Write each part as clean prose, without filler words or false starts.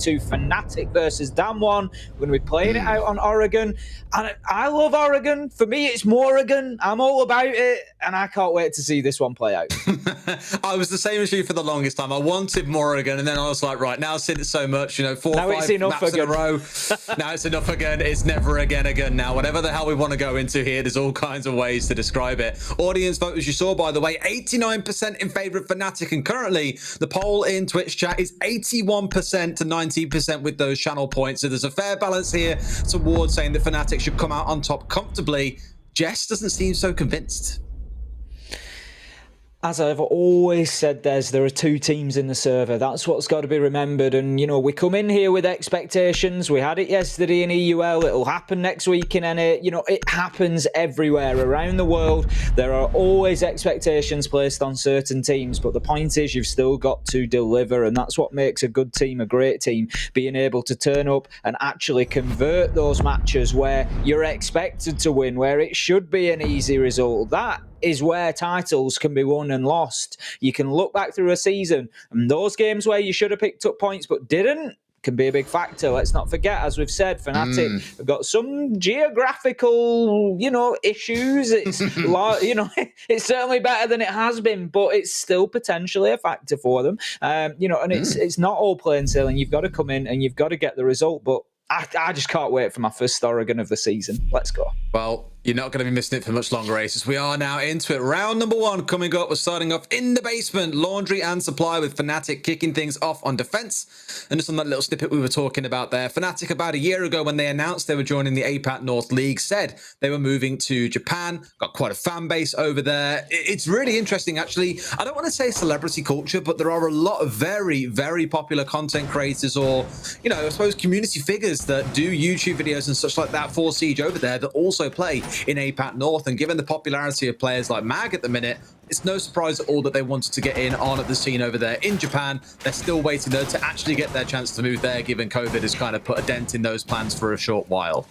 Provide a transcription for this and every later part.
to Fnatic versus DAMWON. We're going to be playing it out on Oregon. And I love Oregon. For me, it's Morrigan. I'm all about it. And I can't wait to see this one play out. I was the same as you for the longest time. I wanted Morrigan, and then I was like, right, now I've seen it so much, you know, 4 or 5 maps in a row. Now it's enough again. It's never again now. Whatever the hell we want to go into here, there's all kinds of ways to describe it. Audience vote, as you saw, by the way, 89% in favor of Fnatic, and currently the poll in Twitch chat is 81% to 19% with those channel points. So there's a fair balance here towards saying that Fnatic should come out on top comfortably. Jess doesn't seem so convinced. As I've always said, there are 2 teams in the server. That's what's got to be remembered. And, you know, we come in here with expectations. We had it yesterday in EUL. It'll happen next week in NA. You know, it happens everywhere around the world. There are always expectations placed on certain teams. But the point is, you've still got to deliver. And that's what makes a good team a great team. Being able to turn up and actually convert those matches where you're expected to win, where it should be an easy result. That is where titles can be won and lost. You can look back through a season, and those games where you should have picked up points but didn't can be a big factor. Let's not forget, as we've said, Fnatic have got some geographical, you know, issues. It's, you know, it's certainly better than it has been, but it's still potentially a factor for them. You know, and it's not all plain sailing. You've got to come in and you've got to get the result, but I just can't wait for my first Oregon of the season. Let's go. Well, you're not going to be missing it for much longer, Aces. We are now into it. Round number 1 coming up. We're starting off in the basement. Laundry and supply with Fnatic kicking things off on defense. And just on that little snippet we were talking about there, Fnatic about a year ago when they announced they were joining the APAC North League said they were moving to Japan. Got quite a fan base over there. It's really interesting, actually. I don't want to say celebrity culture, but there are a lot of very, very popular content creators or, you know, I suppose community figures that do YouTube videos and such like that for Siege over there that also play in APAC North. And given the popularity of players like Mag at the minute, it's no surprise at all that they wanted to get in on at the scene over there in Japan. They're still waiting though to actually get their chance to move there, given COVID has kind of put a dent in those plans for a short while.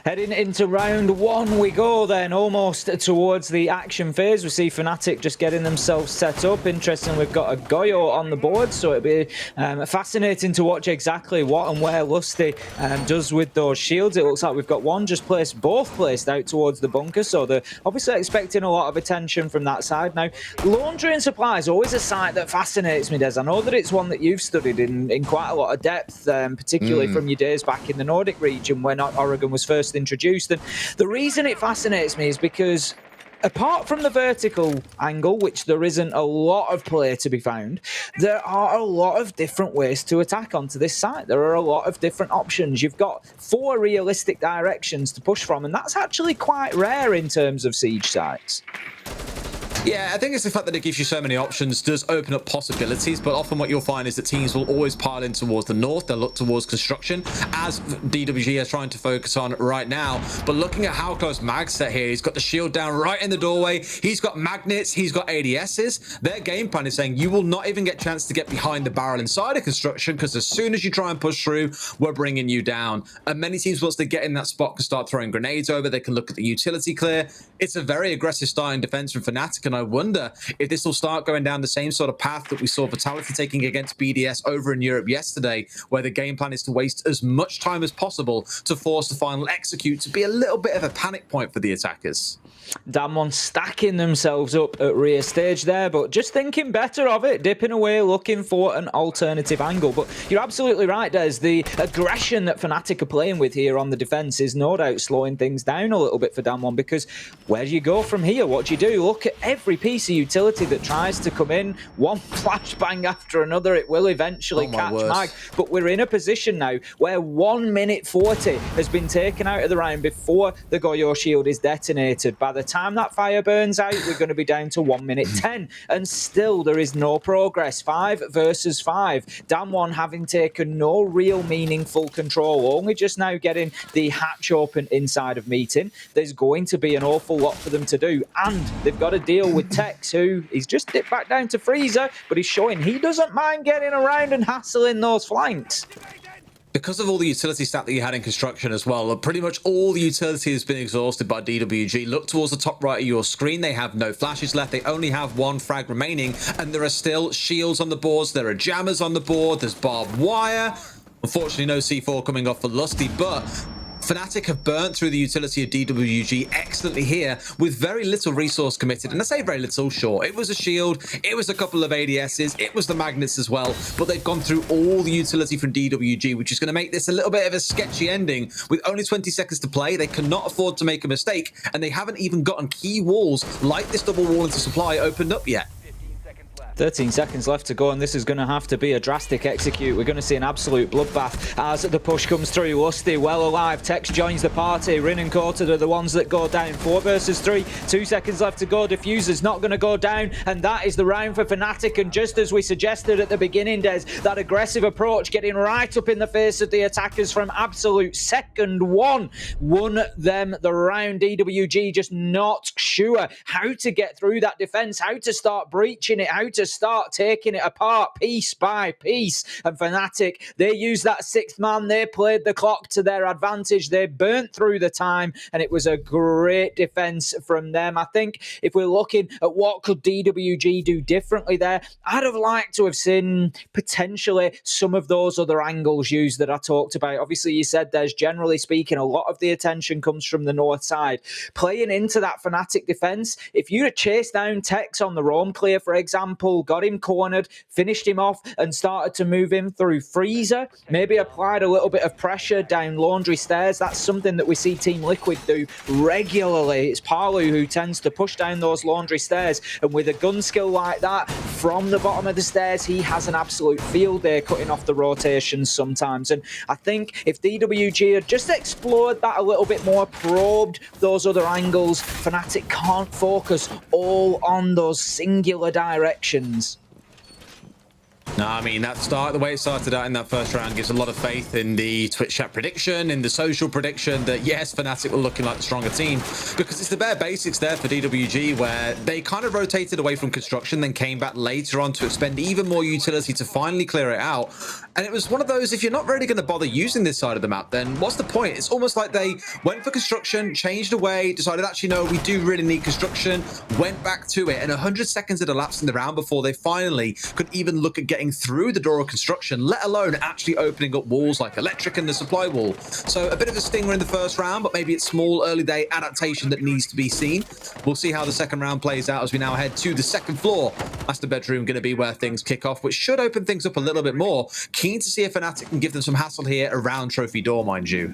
Heading into round 1 we go then, almost towards the action phase. We see Fnatic just getting themselves set up. Interesting, we've got a Goyo on the board, so it'll be fascinating to watch exactly what and where Lusty does with those shields. It looks like we've got one just placed, both placed out towards the bunker, so they're obviously expecting a lot of attention from that side. Now, laundry and supply is always a site that fascinates me, Des. I know that it's one that you've studied in quite a lot of depth, particularly from your days back in the Nordic region when Oregon was first introduced. And the reason it fascinates me is because apart from the vertical angle, which there isn't a lot of play to be found, there are a lot of different ways to attack onto this site. There are a lot of different options. You've got 4 realistic directions to push from, and that's actually quite rare in terms of Siege sites. Yeah, I think it's the fact that it gives you so many options does open up possibilities, but often what you'll find is that teams will always pile in towards the north. They'll look towards construction, as DWG is trying to focus on right now. But looking at how close Mag's set here, he's got the shield down right in the doorway. He's got magnets. He's got ADSs. Their game plan is saying you will not even get a chance to get behind the barrel inside of construction, because as soon as you try and push through, we're bringing you down. And many teams, once they get in that spot, can start throwing grenades over. They can look at the utility clear. It's a very aggressive starting defense from Fnatic, and I wonder if this will start going down the same sort of path that we saw Vitality taking against BDS over in Europe yesterday, where the game plan is to waste as much time as possible to force the final execute to be a little bit of a panic point for the attackers. DAMWON stacking themselves up at rear stage there, but just thinking better of it, dipping away, looking for an alternative angle. But you're absolutely right, Des. The aggression that Fnatic are playing with here on the defense is no doubt slowing things down a little bit for DAMWON, because where do you go from here? What do you do? Look at every piece of utility that tries to come in. One flashbang after another, it will eventually catch Mag. But we're in a position now where 1 minute 40 has been taken out of the round before the Goyo shield is detonated. By the time that fire burns out, we're going to be down to 1 minute 10, and still there is no progress. 5 versus 5. DAMWON having taken no real meaningful control, only just now getting the hatch open inside of meeting. There's going to be an awful lot for them to do, and they've got to deal with Tex, who he's just dipped back down to Freezer, but he's showing he doesn't mind getting around and hassling those flanks. Because of all the utility stat that you had in construction as well, pretty much all the utility has been exhausted by DWG. Look towards the top right of your screen. They have no flashes left. They only have one frag remaining, and there are still shields on the boards. There are jammers on the board. There's barbed wire. Unfortunately, no C4 coming off for Lusty, but Fnatic have burnt through the utility of DWG excellently here with very little resource committed. And I say very little, sure. It was a shield, it was a couple of ADSs, it was the magnets as well, but they've gone through all the utility from DWG, which is going to make this a little bit of a sketchy ending. With only 20 seconds to play, they cannot afford to make a mistake, and they haven't even gotten key walls like this double wall into supply opened up yet. 13 seconds left to go, and this is going to have to be a drastic execute. We're going to see an absolute bloodbath as the push comes through. Lusty well alive. Tex joins the party. Rin and Quartered are the ones that go down. 4 versus 3. 2 seconds left to go. Diffuser's not going to go down, and that is the round for Fnatic. And just as we suggested at the beginning, Des, that aggressive approach getting right up in the face of the attackers from absolute second one won them the round. DWG just not sure how to get through that defense, how to start breaching it, how to start taking it apart piece by piece. And Fnatic, they used that 6th man. They played the clock to their advantage. They burnt through the time, and it was a great defense from them. I think if we're looking at what could DWG do differently there, I'd have liked to have seen potentially some of those other angles used that I talked about. Obviously, you said there's, generally speaking, a lot of the attention comes from the north side. Playing into that Fnatic defense, if you'd have chased down Tex on the roam clear, for example, got him cornered, finished him off, and started to move him through Freezer, maybe applied a little bit of pressure down Laundry Stairs. That's something that we see Team Liquid do regularly. It's Palu who tends to push down those Laundry Stairs, and with a gun skill like that from the bottom of the stairs, he has an absolute field day cutting off the rotations sometimes. And I think if DWG had just explored that a little bit more, probed those other angles, Fnatic can't focus all on those singular directions. No, I mean, the way it started out in that first round gives a lot of faith in the Twitch chat prediction, in the social prediction that, yes, Fnatic were looking like the stronger team, because it's the bare basics there for DWG, where they kind of rotated away from construction, then came back later on to expend even more utility to finally clear it out. And it was one of those, if you're not really going to bother using this side of the map, then what's the point? It's almost like they went for construction, changed away, decided, actually, no, we do really need construction, went back to it, and 100 seconds had elapsed in the round before they finally could even look at getting through the door of construction, let alone actually opening up walls like electric and the supply wall. So a bit of a stinger in the first round, but maybe it's small early day adaptation that needs to be seen. We'll see how the second round plays out as we now head to the second floor. Master bedroom going to be where things kick off, which should open things up a little bit more. Keen to see if Fnatic can give them some hassle here around Trophy Door, mind you.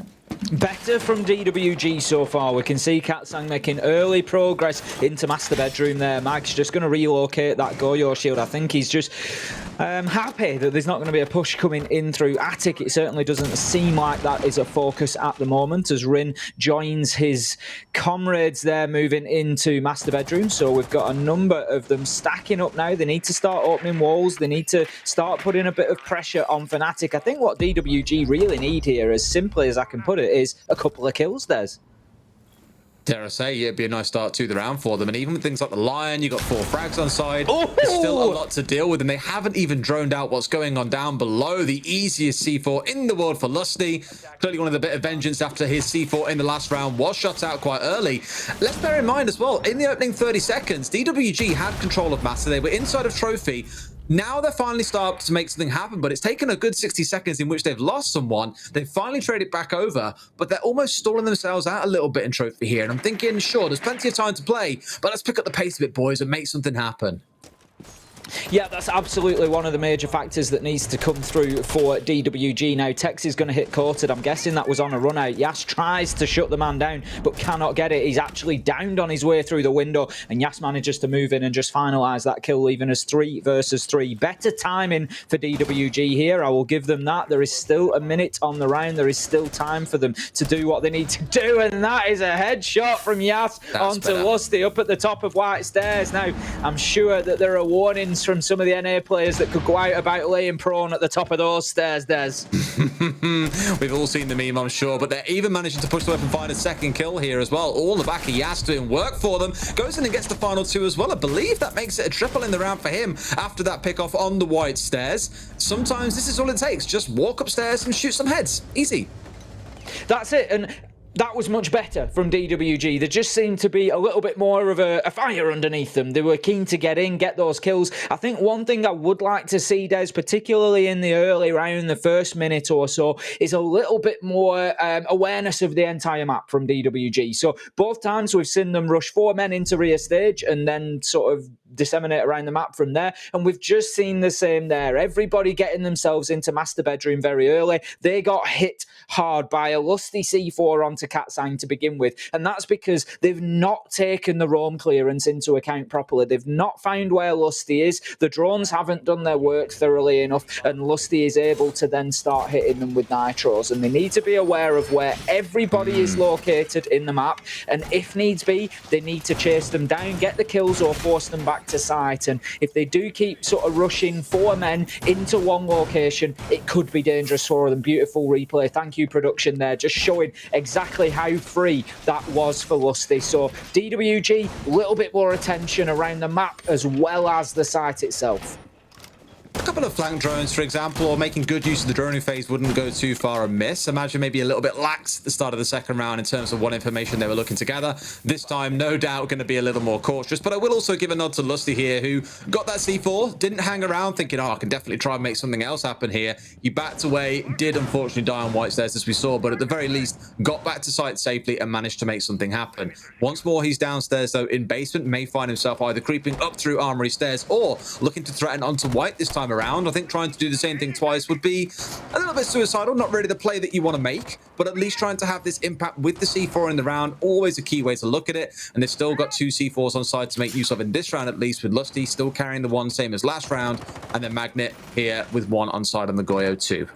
Better from DWG so far. We can see Katsang making early progress into Master Bedroom there. Mag's just going to relocate that Goyo shield. I think he's just happy that there's not going to be a push coming in through Attic. It certainly doesn't seem like that is a focus at the moment as Rin joins his comrades there moving into Master Bedroom. So we've got a number of them stacking up now. They need to start opening walls. They need to start putting a bit of pressure on Fnatic. I think what DWG really need here, as simply as I can put it, is a couple of kills, Des. Dare I say, it'd be a nice start to the round for them. And even with things like the Lion, you got 4 frags on side. There's still a lot to deal with, and they haven't even droned out what's going on down below. The easiest C4 in the world for Lusty. Clearly one of the bit of vengeance after his C4 in the last round was shot out quite early. Let's bear in mind as well, in the opening 30 seconds, DWG had control of Master. They were inside of Trophy. Now they're finally starting to make something happen, but it's taken a good 60 seconds in which they've lost someone. They've finally traded back over, but they're almost stalling themselves out a little bit in Trophy here. And I'm thinking, sure, there's plenty of time to play, but let's pick up the pace a bit, boys, and make something happen. Yeah, that's absolutely one of the major factors that needs to come through for DWG. Now, Tex is going to hit Quartered. I'm guessing that was on a run out. Yas tries to shut the man down, but cannot get it. He's actually downed on his way through the window, and Yas manages to move in and just finalise that kill, leaving us 3 versus 3. Better timing for DWG here. I will give them that. There is still a minute on the round. There is still time for them to do what they need to do, and that is a headshot from Yas onto Lusty up at the top of White Stairs. Now, I'm sure that there are warnings confidence from some of the NA players that could go out about laying prone at the top of those stairs, Des. We've all seen the meme, I'm sure, but they're even managing to push the way and find a second kill here as well. All in the back of Yas doing work for them. Goes in and gets the final 2 as well. I believe that makes it a triple in the round for him after that pick off on the white stairs. Sometimes this is all it takes. Just walk upstairs and shoot some heads. Easy. That's it. And that was much better from DWG. There just seemed to be a little bit more of a fire underneath them. They were keen to get in, get those kills. I think one thing I would like to see, Des, particularly in the early round, the first minute or so, is a little bit more awareness of the entire map from DWG. So both times we've seen them rush 4 men into rear stage and then sort of disseminate around the map from there, and we've just seen the same there. Everybody getting themselves into master bedroom very early. They got hit hard by a lusty C4 onto Catsign to begin with, and that's because they've not taken the roam clearance into account properly. They've not found where Lusty is. The drones haven't done their work thoroughly enough, and Lusty is able to then start hitting them with nitros, and they need to be aware of where everybody is located in the map, and if needs be, they need to chase them down, get the kills, or force them back to site. And if they do keep sort of rushing 4 men into one location, it could be dangerous for them. Beautiful replay. Thank you, production, there, just showing exactly how free that was for Lusty. So DWG, a little bit more attention around the map as well as the site itself. A couple of flank drones, for example, or making good use of the droning phase wouldn't go too far amiss. Imagine maybe a little bit lax at the start of the second round in terms of what information they were looking to gather. This time, no doubt, going to be a little more cautious. But I will also give a nod to Lusty here, who got that C4, didn't hang around thinking, oh, I can definitely try and make something else happen here. He backed away, did unfortunately die on white stairs, as we saw, but at the very least, got back to site safely and managed to make something happen. Once more, he's downstairs, though, in basement, may find himself either creeping up through armory stairs or looking to threaten onto white this time around. I think trying to do the same thing twice would be a little bit suicidal, not really the play that you want to make, but at least trying to have this impact with the C4 in the round, always a key way to look at it. And they've still got 2 C4s on side to make use of in this round, at least, with Lusty still carrying the 1, same as last round, and then Magnet here with 1 on side on the Goyo 2.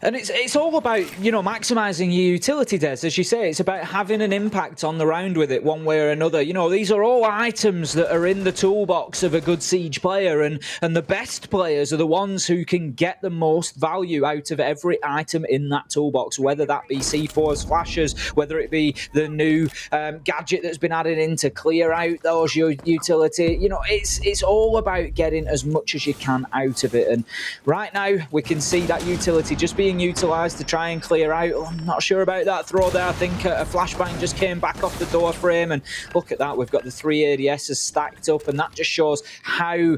And it's all about, you know, maximising your utility, Des. As you say, it's about having an impact on the round with it one way or another. You know, these are all items that are in the toolbox of a good Siege player, and the best players are the ones who can get the most value out of every item in that toolbox, whether that be C4s, flashes, whether it be the new gadget that's been added in to clear out those utility. You know, it's all about getting as much as you can out of it. And right now, we can see that utility just being utilised to try and clear out. Oh, I'm not sure about that throw there. I think a flashbang just came back off the door frame, and look at that. We've got the 3 ADSs stacked up, and that just shows how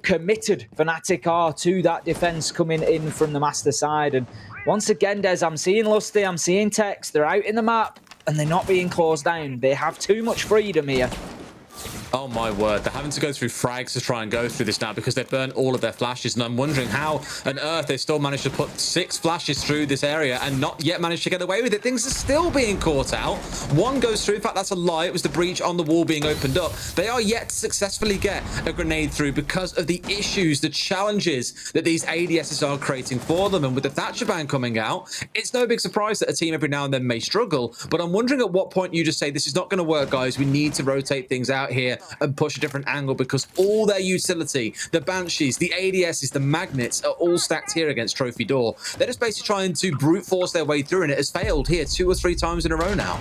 committed Fnatic are to that defence coming in from the master side. And once again, Des, I'm seeing Lusty, I'm seeing Tex. They're out in the map, and they're not being closed down. They have too much freedom here. Oh my word, they're having to go through frags to try and go through this now because they've burnt all of their flashes, and I'm wondering how on earth they still managed to put 6 flashes through this area and not yet managed to get away with it. Things are still being caught out. 1 goes through. In fact, that's a lie. It was the breach on the wall being opened up. They are yet to successfully get a grenade through because of the issues, the challenges that these ADSs are creating for them. And with the Thatcher ban coming out, it's no big surprise that a team every now and then may struggle. But I'm wondering at what point you just say, this is not going to work, guys. We need to rotate things out here and push a different angle, because all their utility, the Banshees, the ADSs, the Magnets, are all stacked here against Trophy Door. They're just basically trying to brute force their way through, and it has failed here 2 or 3 times in a row now.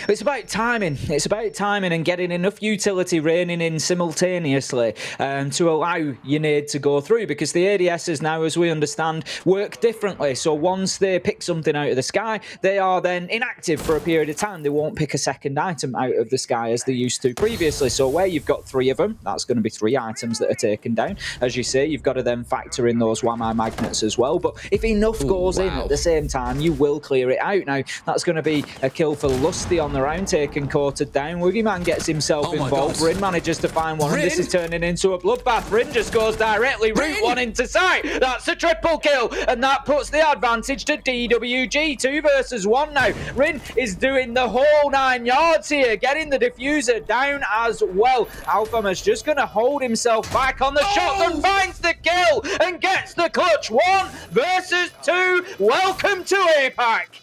It's about timing. It's about timing and getting enough utility raining in simultaneously to allow your nade to go through, because the ADSs now, as we understand, work differently. So once they pick something out of the sky, they are then inactive for a period of time. They won't pick a second item out of the sky as they used to previously. So where you've got 3 of them, that's going to be 3 items that are taken down. As you say, you've got to then factor in those Wamai magnets as well. But if enough goes in at the same time, you will clear it out. Now, that's going to be a kill for Lusty on the round, taken quartered down. Woogieman gets himself involved. Rin manages to find one, and this is turning into a bloodbath. Rin just goes directly route 1 into sight. That's a triple kill, and that puts the advantage to DWG. 2 versus 1 now. Rin is doing the whole 9 yards here, getting the diffuser down as well. Alphamas just going to hold himself back on the shotgun, finds the kill, and gets the clutch. 1 versus 2. Welcome to APAC.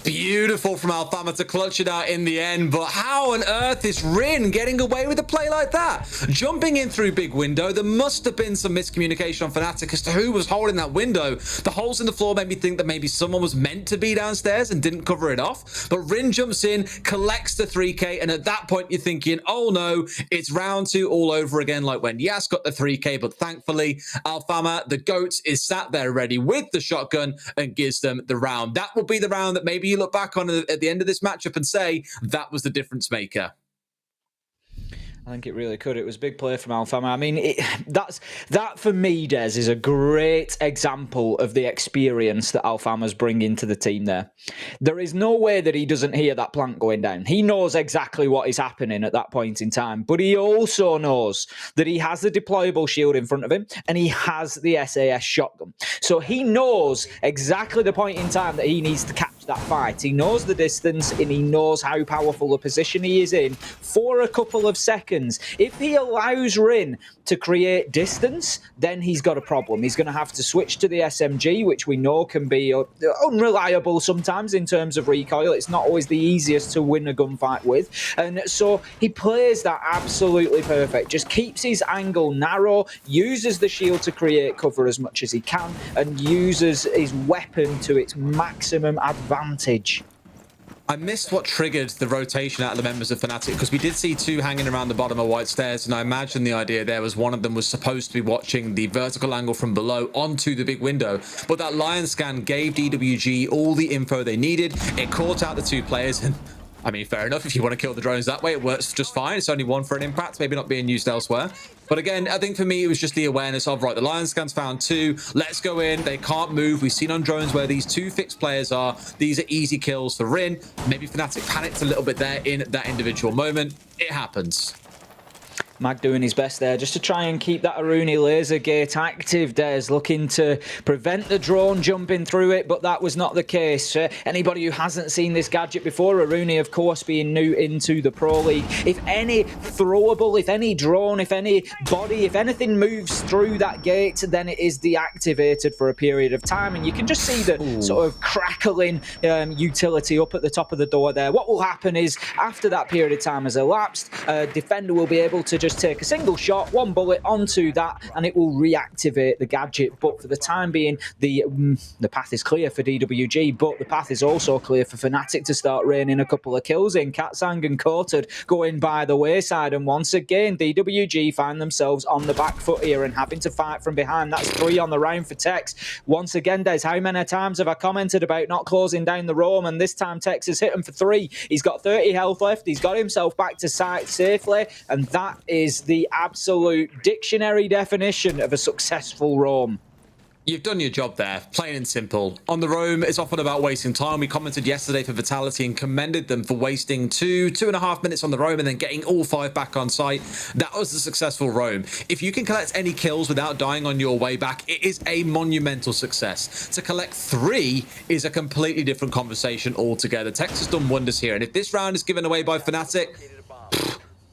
Beautiful from Alfama to clutch it out in the end, but how on earth is Rin getting away with a play like that? Jumping in through big window, there must have been some miscommunication on Fnatic as to who was holding that window. The holes in the floor made me think that maybe someone was meant to be downstairs and didn't cover it off, but Rin jumps in, collects the 3k, and at that point you're thinking, oh no, it's round 2 all over again, like when Yas got the 3k, but thankfully Alfama, the GOAT, is sat there ready with the shotgun and gives them the round. That will be the round that maybe you look back on at the end of this matchup and say that was the difference maker. I think it really could. It was a big play from Alfama. I mean, that for me, Des, is a great example of the experience that Alfama's bringing to the team there. There is no way that he doesn't hear that plant going down. He knows exactly what is happening at that point in time, but he also knows that he has the deployable shield in front of him and he has the SAS shotgun. So he knows exactly the point in time that he needs to catch that fight. He knows the distance and he knows how powerful a position he is in for a couple of seconds. If he allows Rin to create distance, then he's got a problem. He's going to have to switch to the SMG, which we know can be unreliable sometimes in terms of recoil. It's not always the easiest to win a gunfight with. And so he plays that absolutely perfect. Just keeps his angle narrow, uses the shield to create cover as much as he can, and uses his weapon to its maximum advantage. I missed what triggered the rotation out of the members of Fnatic, because we did see 2 hanging around the bottom of white stairs, and I imagine the idea there was one of them was supposed to be watching the vertical angle from below onto the big window, but that lion scan gave DWG all the info they needed. It caught out the 2 players, and I mean, fair enough. If you want to kill the drones that way, it works just fine. It's only 1 for an impact, maybe not being used elsewhere. But again, I think for me, it was just the awareness of, right, the lion scan's found 2. Let's go in. They can't move. We've seen on drones where these 2 fixed players are. These are easy kills for Rin. Maybe Fnatic panicked a little bit there in that individual moment. It happens. Mag doing his best there just to try and keep that Aruni laser gate active. Des looking to prevent the drone jumping through it, but that was not the case. Anybody who hasn't seen this gadget before, Aruni, of course, being new into the Pro League, if any throwable, if any drone, if any body, if anything moves through that gate, then it is deactivated for a period of time, and you can just see the sort of crackling utility up at the top of the door there. What will happen is, after that period of time has elapsed, a defender will be able to just take a single shot, 1 bullet onto that, and it will reactivate the gadget. But for the time being, the path is clear for DWG, but the path is also clear for Fnatic to start raining a couple of kills in. Katsang and Coated going by the wayside, and once again, DWG find themselves on the back foot here and having to fight from behind. That's 3 on the round for Tex. Once again, Des, how many times have I commented about not closing down the roam, and this time Tex has hit him for 3. He's got 30 health left. He's got himself back to site safely, and that is the absolute dictionary definition of a successful roam. You've done your job there, plain and simple. On the roam, it's often about wasting time. We commented yesterday for Vitality and commended them for wasting 2.5 minutes on the roam and then getting all 5 back on site. That was a successful roam. If you can collect any kills without dying on your way back, it is a monumental success. To collect 3 is a completely different conversation altogether. Tex has done wonders here, and if this round is given away by Fnatic,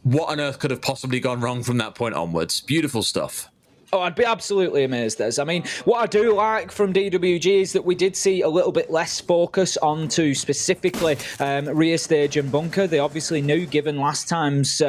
what on earth could have possibly gone wrong from that point onwards? Beautiful stuff. Oh, I'd be absolutely amazed, Des. I mean, what I do like from DWG is that we did see a little bit less focus onto specifically rear stage and bunker. They obviously knew, given last time's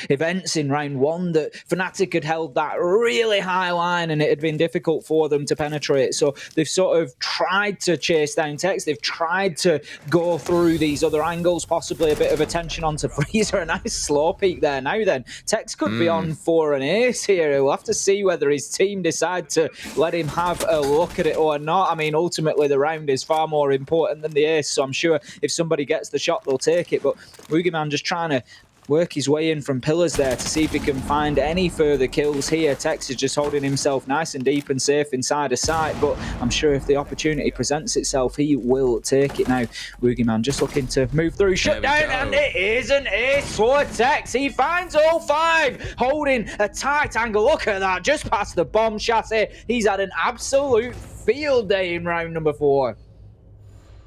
events in round 1, that Fnatic had held that really high line and it had been difficult for them to penetrate. So they've sort of tried to chase down Tex. They've tried to go through these other angles, possibly a bit of attention onto Freezer. A nice slow peek there. Now then, Tex could be on for an ace here. We'll have to see whether his team decide to let him have a look at it or not. I mean, ultimately the round is far more important than the ace, so I'm sure if somebody gets the shot, they'll take it. But Boogeyman just trying to work his way in from pillars there to see if he can find any further kills here. Tex is just holding himself nice and deep and safe inside a site, but I'm sure if the opportunity presents itself, he will take it. Now, Boogeyman just looking to move through, shut down, and it is an ace for Tex. He finds all 5, holding a tight angle. Look at that, just past the bomb chassis. He's had an absolute field day in round number 4.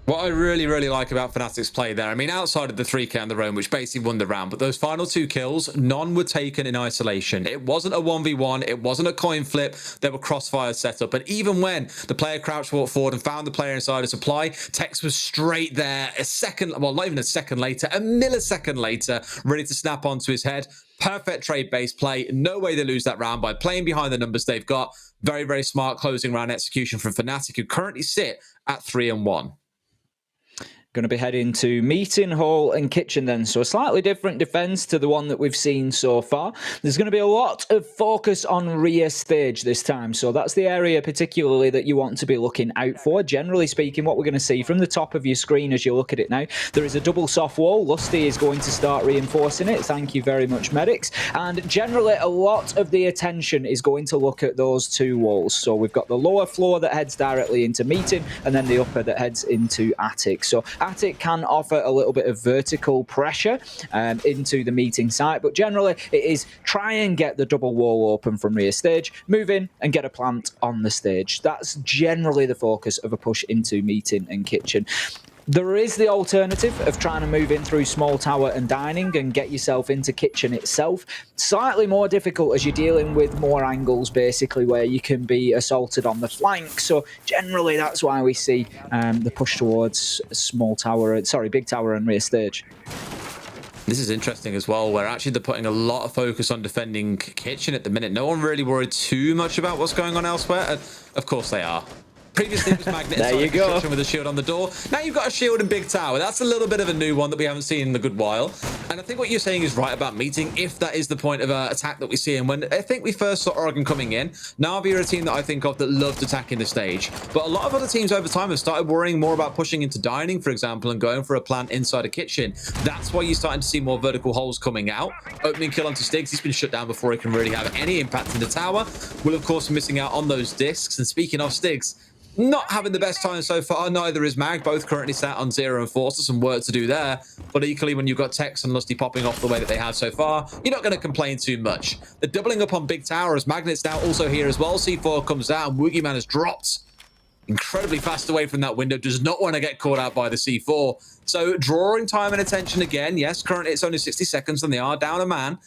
What I really, really like about Fnatic's play there, I mean, outside of the 3k on the roam, which basically won the round, but those final 2 kills, none were taken in isolation. It wasn't a 1v1. It wasn't a coin flip. There were crossfires set up. And even when the player crouch walked forward and found the player inside a supply, Tex was straight there a second, well, not even a second later, a millisecond later, ready to snap onto his head. Perfect trade-based play. No way they lose that round by playing behind the numbers they've got. Very, very smart closing round execution from Fnatic, who currently sit at 3-1. Going to be heading to meeting hall and kitchen then. So a slightly different defense to the one that we've seen so far. There's going to be a lot of focus on rear stage this time. So that's the area particularly that you want to be looking out for. Generally speaking, what we're going to see from the top of your screen as you look at it now, there is a double soft wall. Lusty is going to start reinforcing it. Thank you very much, medics. And generally a lot of the attention is going to look at those 2 walls. So we've got the lower floor that heads directly into meeting and then the upper that heads into attic. So attic can offer a little bit of vertical pressure into the meeting site, but generally it is try and get the double wall open from rear stage, move in and get a plant on the stage. That's generally the focus of a push into meeting and kitchen. There is the alternative of trying to move in through small tower and dining and get yourself into kitchen itself. Slightly more difficult as you're dealing with more angles, basically, where you can be assaulted on the flank. So generally, that's why we see the push towards big tower and rear stage. This is interesting as well, where actually they're putting a lot of focus on defending kitchen at the minute. No one really worried too much about what's going on elsewhere. And of course they are. Previously it was Magnet there you go. with a shield on the door. Now you've got a shield in big tower. That's a little bit of a new one that we haven't seen in a good while. And I think what you're saying is right about meeting, if that is the point of attack that we see. And when I think we first saw Oregon coming in, Na'Vi are a team that I think of that loved attacking the stage. But a lot of other teams over time have started worrying more about pushing into dining, for example, and going for a plant inside a kitchen. That's why you're starting to see more vertical holes coming out. Opening kill onto Stiggs, he's been shut down before he can really have any impact in the tower. Will, of course, missing out on those discs. And speaking of Stiggs, not having the best time so far, neither is Mag. Both currently sat on 0 and 4, so some work to do there. But equally, when you've got Tex and Lusty popping off the way that they have so far, you're not going to complain too much. They're doubling up on big tower as Magnet's now also here as well. C4 comes down, Woogieman has dropped incredibly fast away from that window, does not want to get caught out by the C4. So drawing time and attention again. Yes, currently it's only 60 seconds and they are down a man.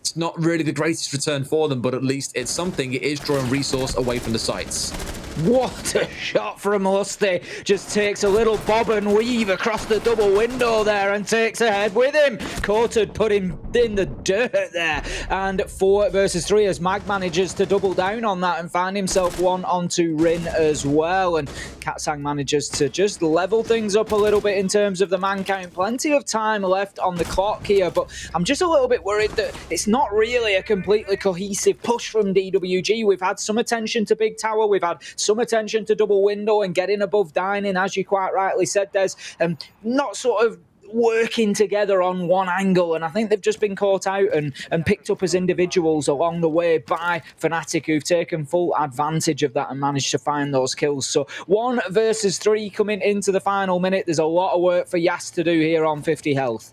It's not really the greatest return for them, but at least it's something. It is drawing resource away from the sites. What a shot from Lusty. Just takes a little bob and weave across the double window there and takes ahead with him. Coated put him in the dirt there. And 4 versus 3 as Mag manages to double down on that and find himself one onto Rin as well. And Katsang manages to just level things up a little bit in terms of the man count. Plenty of time left on the clock here, but I'm just a little bit worried that it's not really a completely cohesive push from DWG. We've had some attention to big tower. We've had some attention to double window and getting above dining, as you quite rightly said, Des, not sort of working together on one angle, and I think they've just been caught out and picked up as individuals along the way by Fnatic, who've taken full advantage of that and managed to find those kills. So 1 versus 3 coming into the final minute. There's a lot of work for Yas to do here on 50 health.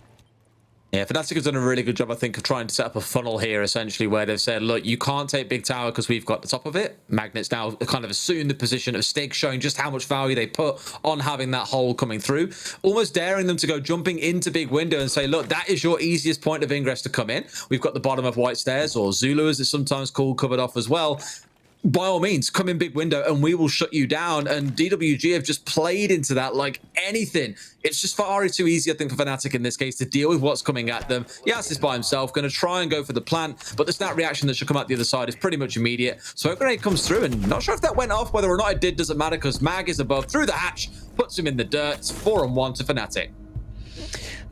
Yeah, Fnatic has done a really good job, I think, of trying to set up a funnel here, essentially, where they've said, look, you can't take big tower because we've got the top of it. Magnet's now kind of assumed the position of Stig, showing just how much value they put on having that hole coming through, almost daring them to go jumping into big window and say, look, that is your easiest point of ingress to come in. We've got the bottom of White Stairs, or Zulu as it's sometimes called, covered off as well. By all means, come in big window and we will shut you down. And DWG have just played into that like anything. It's just far too easy, I think, for Fnatic in this case to deal with what's coming at them. Yas is by himself, going to try and go for the plant, but the snap reaction that should come out the other side is pretty much immediate. Smoke grenade comes through, and not sure if that went off. Whether or not it did doesn't matter, because Mag is above through the hatch, puts him in the dirt. It's 4-1 to Fnatic.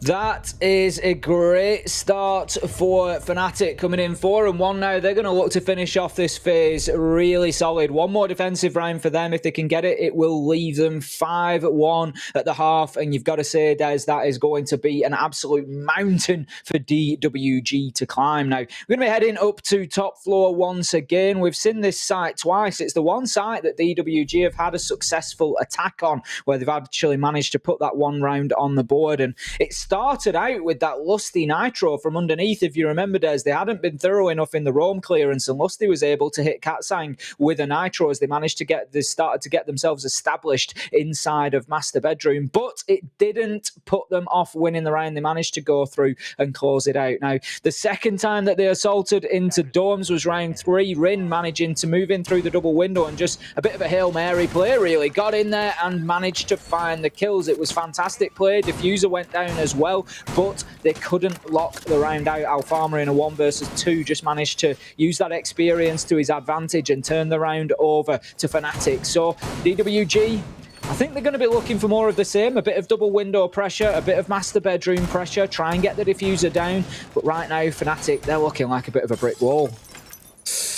That is a great start for Fnatic, coming in 4-1 now. They're going to look to finish off this phase really solid. One more defensive round for them. If they can get it, it will leave them 5-1 at the half. And you've got to say, Des, that is going to be an absolute mountain for DWG to climb. Now, we're going to be heading up to top floor once again. We've seen this site twice. It's the one site that DWG have had a successful attack on, where they've actually managed to put that one round on the board. And it started out with that Lusty Nitro from underneath. If you remember, Des, they hadn't been thorough enough in the roam clearance, and Lusty was able to hit Katsang with a Nitro as they managed to get this started to get themselves established inside of Master Bedroom, but it didn't put them off winning the round. They managed to go through and close it out. Now, the second time that they assaulted into Domes was round 3. Rin managing to move in through the double window and just a bit of a Hail Mary play, really. Got in there and managed to find the kills. It was fantastic play. Diffuser went down as well, but they couldn't lock the round out. Alfama in a 1 versus 2 just managed to use that experience to his advantage and turn the round over to Fnatic. So DWG, I think they're going to be looking for more of the same. A bit of double window pressure, a bit of Master Bedroom pressure, try and get the diffuser down. But right now, Fnatic, they're looking like a bit of a brick wall.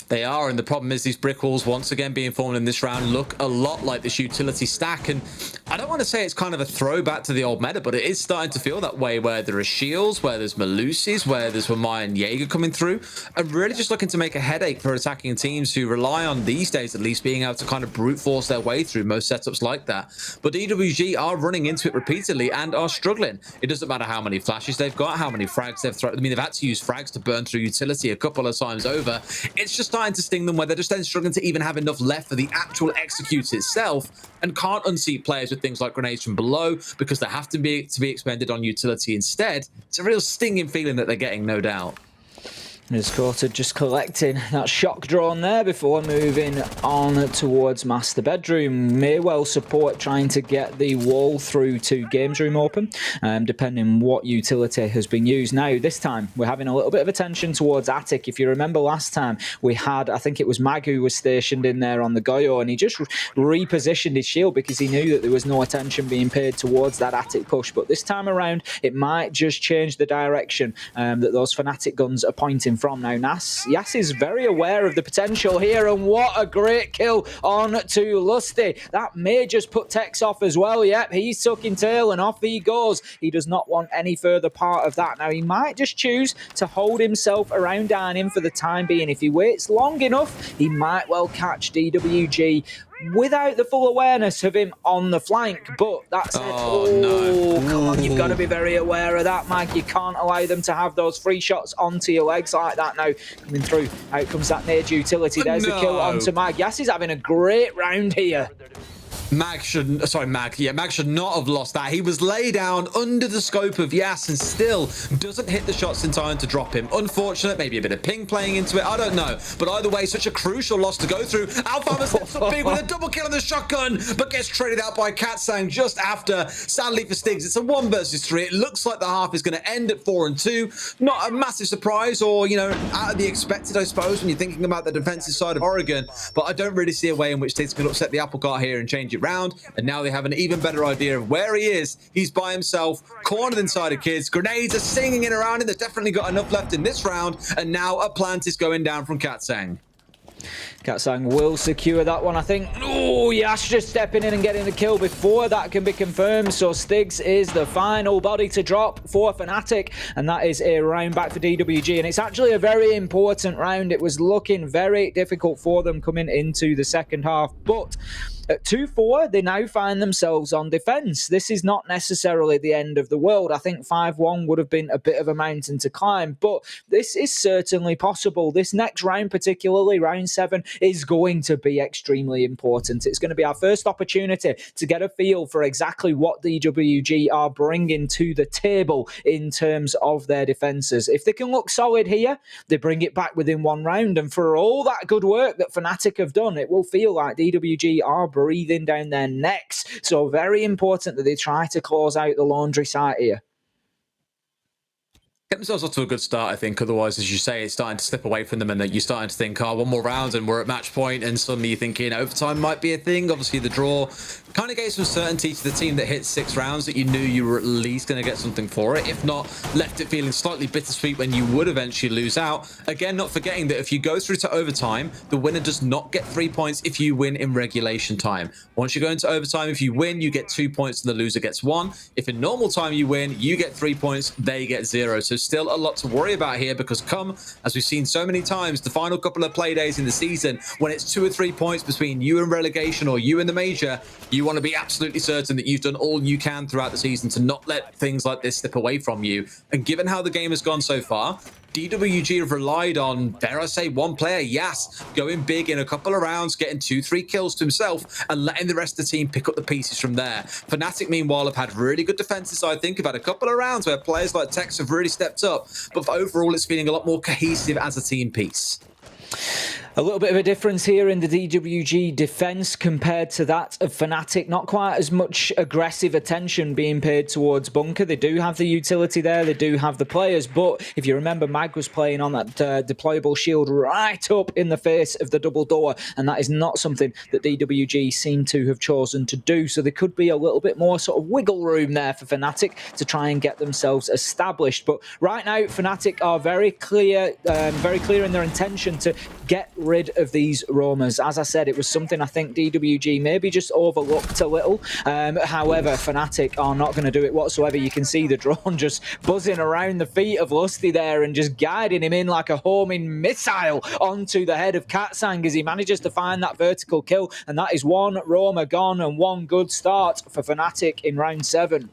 They are, and the problem is these brick walls, once again being formed in this round, look a lot like this utility stack. And I don't want to say it's kind of a throwback to the old meta, but it is starting to feel that way, where there are shields, where there's Malusis, where there's Wamai and Jaeger coming through, and really just looking to make a headache for attacking teams who rely on, these days at least, being able to kind of brute force their way through most setups like that. But DWG are running into it repeatedly and are struggling. It doesn't matter how many flashes they've got, how many frags they've thrown. I mean, they've had to use frags to burn through utility a couple of times over. It's just starting to sting them, where they're just then struggling to even have enough left for the actual execute itself, and can't unseat players with things like grenades from below because they have to be expended on utility instead. It's a real stinging feeling that they're getting, no doubt. Misquoted just collecting that shock drone there before moving on towards Master Bedroom. May well support trying to get the wall through to Games Room open, depending what utility has been used. Now, this time, we're having a little bit of attention towards Attic. If you remember last time, we had, I think it was Mag who was stationed in there on the Goyo, and he just repositioned his shield because he knew that there was no attention being paid towards that Attic push. But this time around, it might just change the direction that those Fnatic guns are pointing from. Now, Yas is very aware of the potential here, and what a great kill on to Lusty. That may just put Tex off as well. Yep, he's tucking tail and off he goes. He does not want any further part of that. Now, he might just choose to hold himself around Dining for the time being. If he waits long enough, he might well catch DWG without the full awareness of him on the flank. But that's it. Oh, no. Come on, you've got to be very aware of that, Mag. You can't allow them to have those free shots onto your legs like that. Now, coming through, out comes that nade utility. There's the kill onto Mag. Yas is having a great round here. Mag should not have lost that. He was laid down under the scope of Yas and still doesn't hit the shots in time to drop him. Unfortunate, maybe a bit of ping playing into it, I don't know. But either way, such a crucial loss to go through. Alfama steps up big with a double kill on the shotgun, but gets traded out by Katsang just after. Sadly for Stigs, it's a 1 versus 3. It looks like the half is going to end at 4 and 2. Not a massive surprise, or, you know, out of the expected, I suppose, when you're thinking about the defensive side of Oregon. But I don't really see a way in which Stigs can upset the apple cart here and change it round, and now they have an even better idea of where he is. He's by himself, cornered inside of kids. Grenades are singing in around him. They've definitely got enough left in this round, and now a plant is going down from Katsang. Katsang will secure that one, I think. Oh, Yash just stepping in and getting the kill before that can be confirmed. So Stigs is the final body to drop for Fnatic, and that is a round back for DWG. And it's actually a very important round. It was looking very difficult for them coming into the second half, but at 2-4, they now find themselves on defense. This is not necessarily the end of the world. I think 5-1 would have been a bit of a mountain to climb, but this is certainly possible. This next round, particularly round 7, is going to be extremely important. It's going to be our first opportunity to get a feel for exactly what DWG are bringing to the table in terms of their defenses. If they can look solid here, they bring it back within 1 round, and for all that good work that Fnatic have done, it will feel like DWG are breathing down their necks. So very important that they try to close out the laundry site here. Get themselves off to a good start, I think. Otherwise, as you say, it's starting to slip away from them, and that you're starting to think, oh, 1 more round and we're at match point, and suddenly you're thinking overtime might be a thing. Obviously, the draw kind of gave some certainty to the team that hit 6 rounds, that you knew you were at least going to get something for it. If not, left it feeling slightly bittersweet when you would eventually lose out. Again, not forgetting that if you go through to overtime, the winner does not get 3 points if you win in regulation time. Once you go into overtime, if you win, you get 2 points and the loser gets 1. If in normal time you win, you get 3 points, they get 0. So So still a lot to worry about here, because come, as we've seen so many times, the final couple of play days in the season, when it's 2 or 3 points between you and relegation or you and the major, you want to be absolutely certain that you've done all you can throughout the season to not let things like this slip away from you. And given how the game has gone so far, DWG have relied on, dare I say, one player, Yas, going big in a couple of rounds, getting 2-3 kills to himself, and letting the rest of the team pick up the pieces from there. Fnatic, meanwhile, have had really good defenses. I think have had a couple of rounds where players like Tex have really stepped up, but overall, it's feeling a lot more cohesive as a team piece. A little bit of a difference here in the DWG defense compared to that of Fnatic. Not quite as much aggressive attention being paid towards Bunker. They do have the utility there. They do have the players. But if you remember, Mag was playing on that deployable shield right up in the face of the double door. And that is not something that DWG seem to have chosen to do. So there could be a little bit more sort of wiggle room there for Fnatic to try and get themselves established. But right now, Fnatic are very clear in their intention to get rid of these roamers. As I said, it was something I think DWG maybe just overlooked a little. However, Fnatic are not going to do it whatsoever. You can see the drone just buzzing around the feet of Lusty there and just guiding him in like a homing missile onto the head of Katsang as he manages to find that vertical kill. And that is one roamer gone and one good start for Fnatic in round 7.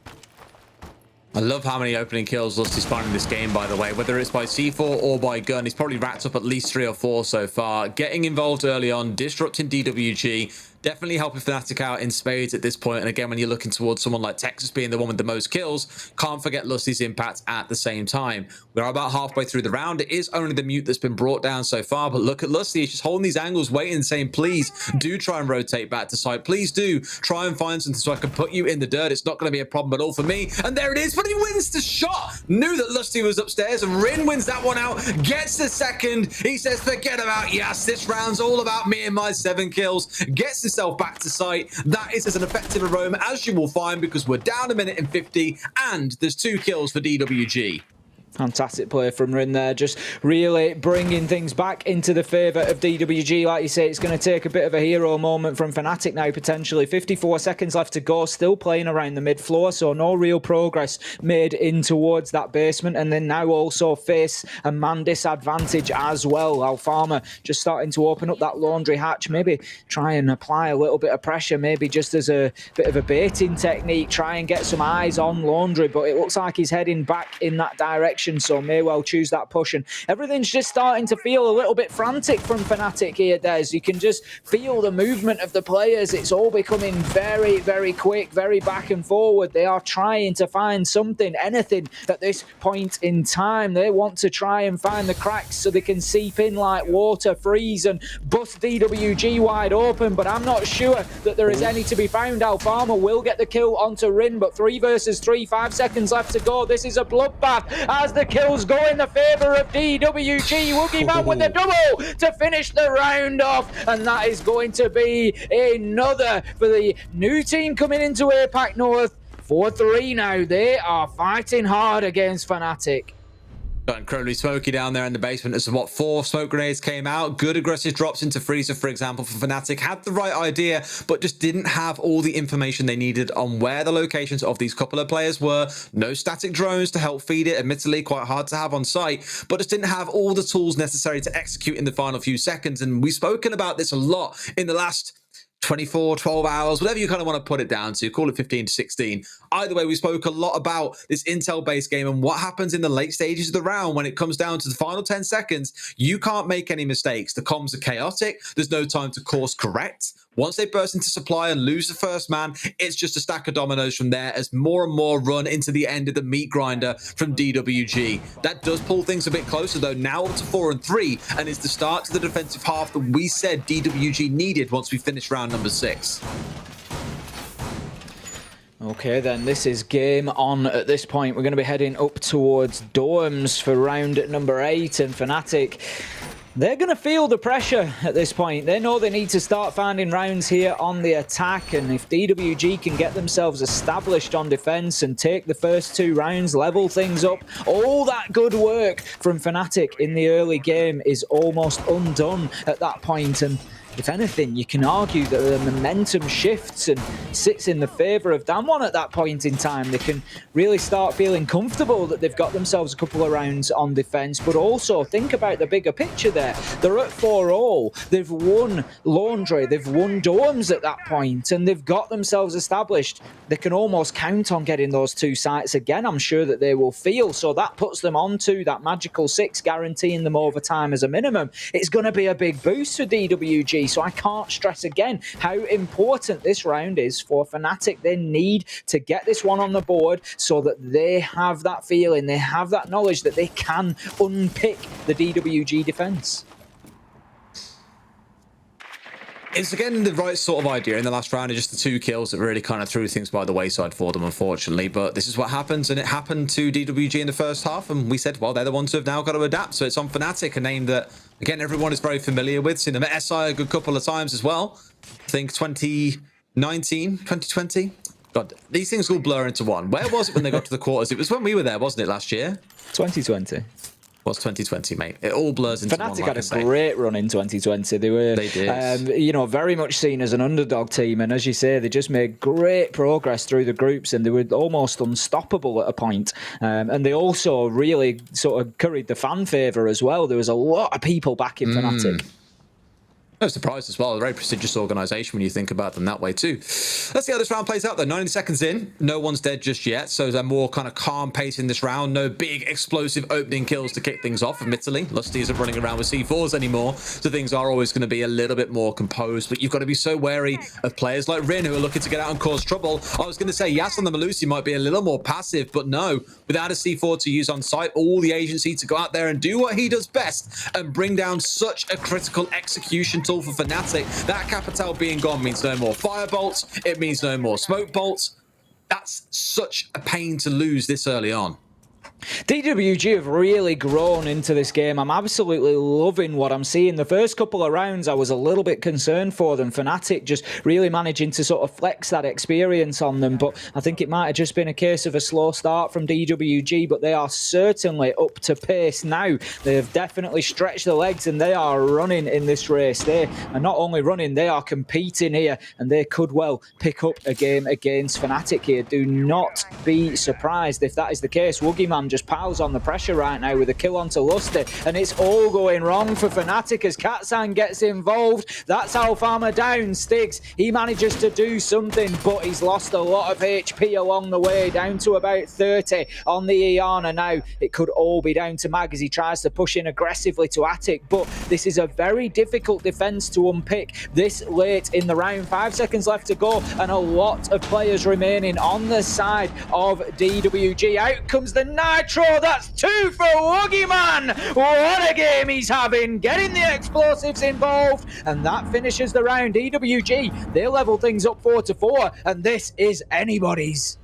I love how many opening kills Lusty's finding this game, by the way. Whether it's by C4 or by gun, he's probably racked up at least 3 or 4 so far. Getting involved early on, disrupting DWG, definitely helping Fnatic out in spades at this point. And again, when you're looking towards someone like Texas being the one with the most kills, can't forget Lusty's impact at the same time. We're about halfway through the round. It is only the mute that's been brought down so far, but look at Lusty. He's just holding these angles, waiting, saying, please do try and rotate back to site. Please do try and find something so I can put you in the dirt. It's not going to be a problem at all for me. And there it is, but he wins the shot. Knew that Lusty was upstairs, and Rin wins that one out, gets the second. He says, forget about Yas. This round's all about me and my 7 kills. Gets himself back to site. That is as an effective aroma as you will find, because we're down 1 minute and 50 and there's 2 kills for DWG. Fantastic play from Rin there, just really bringing things back into the favour of DWG. Like you say, it's going to take a bit of a hero moment from Fnatic now, potentially. 54 seconds left to go, still playing around the mid-floor, so no real progress made in towards that basement. And then now also face a man disadvantage as well. Alfama just starting to open up that laundry hatch, maybe try and apply a little bit of pressure, maybe just as a bit of a baiting technique, try and get some eyes on Laundry, but it looks like he's heading back in that direction. So may well choose that push, and everything's just starting to feel a little bit frantic from Fnatic here, Des. You can just feel the movement of the players. It's all becoming very, very quick, very back and forward. They are trying to find something, anything at this point in time. They want to try and find the cracks so they can seep in like water, freeze and bust DWG wide open, but I'm not sure that there is any to be found. Alfama will get the kill onto Rin, but 3 versus 3, 5 seconds left to go. This is a bloodbath as the kills go in the favour of DWG. Woogie Man with the double to finish the round off, and that is going to be another for the new team coming into APAC North. 4-3 now. They are fighting hard against Fnatic. Got incredibly smoky down there in the basement as what 4 smoke grenades came out. Good aggressive drops into Freezer, for example, for Fnatic. Had the right idea, but just didn't have all the information they needed on where the locations of these couple of players were. No static drones to help feed it. Admittedly, quite hard to have on site, but just didn't have all the tools necessary to execute in the final few seconds. And we've spoken about this a lot in the last 24, 12 hours, whatever you kind of want to put it down to, call it 15 to 16. Either way, we spoke a lot about this intel-based game and what happens in the late stages of the round when it comes down to the final 10 seconds. You can't make any mistakes. The comms are chaotic. There's no time to course correct. Once they burst into supply and lose the first man, it's just a stack of dominoes from there as more and more run into the end of the meat grinder from DWG. That does pull things a bit closer though, now up to 4-3, and it's the start to the defensive half that we said DWG needed once we finished round number 6. Okay, then this is game on at this point. We're going to be heading up towards dorms for round number 8, and Fnatic, they're going to feel the pressure at this point. They know they need to start finding rounds here on the attack, and if DWG can get themselves established on defense and take the first 2 rounds, level things up, all that good work from Fnatic in the early game is almost undone at that point. And if anything, you can argue that the momentum shifts and sits in the favour of DAMWON at that point in time. They can really start feeling comfortable that they've got themselves a couple of rounds on defence, but also think about the bigger picture there. They're at 4-all. They've won Laundry, they've won Dorms at that point, and they've got themselves established. They can almost count on getting those 2 sites again, I'm sure that they will feel. So that puts them onto that magical 6, guaranteeing them overtime as a minimum. It's going to be a big boost for DWG. So I can't stress again how important this round is for Fnatic. They need to get this one on the board so that they have that feeling, they have that knowledge that they can unpick the DWG defense. It's again the right sort of idea in the last round. It's just the 2 kills that really kind of threw things by the wayside for them, unfortunately. But this is what happens, and it happened to DWG in the first half, and we said, well, they're the ones who have now got to adapt. So it's on Fnatic, a name that, again, everyone is very familiar with. Seen them at SI a good couple of times as well. I think 2019, 2020. God, these things all blur into one. Where was it when they got to the quarters? It was when we were there, wasn't it, last year? 2020. Was 2020, mate. It all blurs into one. Fnatic had a great run in 2020. They were, you know, very much seen as an underdog team, and as you say, they just made great progress through the groups, and they were almost unstoppable at a point. And they also really sort of curried the fan favour as well. There was a lot of people backing Fnatic. No surprise as well. A very prestigious organisation when you think about them that way too. Let's see how this round plays out though. 90 seconds in, no one's dead just yet, so they're more kind of calm pace in this round. No big explosive opening kills to kick things off. Admittedly, Lusty isn't running around with C4s anymore, so things are always going to be a little bit more composed. But you've got to be so wary of players like Rin who are looking to get out and cause trouble. I was going to say Yas on the Malusi might be a little more passive, but no, without a C4 to use on site, all the agency to go out there and do what he does best and bring down such a critical execution tool for Fnatic. That Capital being gone means no more fire bolts. It means no more smoke bolts. That's such a pain to lose this early on. DWG have really grown into this game. I'm absolutely loving what I'm seeing. The first couple of rounds, I was a little bit concerned for them. Fnatic just really managing to sort of flex that experience on them. But I think it might have just been a case of a slow start from DWG, but they are certainly up to pace now. They've definitely stretched their legs and they are running in this race. They are not only running, they are competing here, and they could well pick up a game against Fnatic here. Do not be surprised if that is the case. Woogieman just piles on the pressure right now with a kill onto Lusty, and it's all going wrong for Fnatic as Katzan gets involved. That's Alfama down. Stiggs, he manages to do something, but he's lost a lot of HP along the way, down to about 30 on the Iana now. It could all be down to Mag as he tries to push in aggressively to Attic, but this is a very difficult defense to unpick this late in the round. 5 seconds left to go, and a lot of players remaining on the side of DWG. Out comes the Nitro. That's 2 for Woogieman. What a game he's having, getting the explosives involved, and that finishes the round. DWG, they level things up 4-4, and this is anybody's.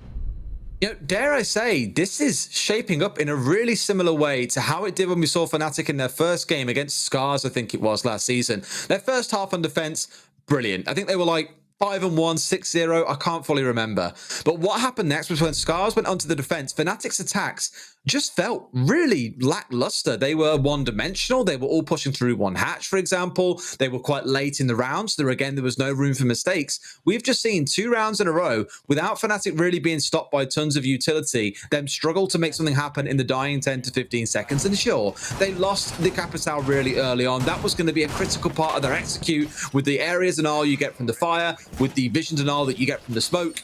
You know, dare I say, this is shaping up in a really similar way to how it did when we saw Fnatic in their first game against Scars, I think it was last season. Their first half on defense, brilliant. I think they were like 5-1, 6-0, I can't fully remember. But what happened next was when Scars went onto the defense, Fnatic's attacks just felt really lackluster. They were one-dimensional. They were all pushing through one hatch, for example. They were quite late in the round, so there was no room for mistakes. We've just seen 2 rounds in a row without Fnatic really being stopped by tons of utility, them struggle to make something happen in the dying 10 to 15 seconds. And sure, they lost the Capital really early on. That was going to be a critical part of their execute with the areas and all you get from the fire, with the visions and all that you get from the smoke.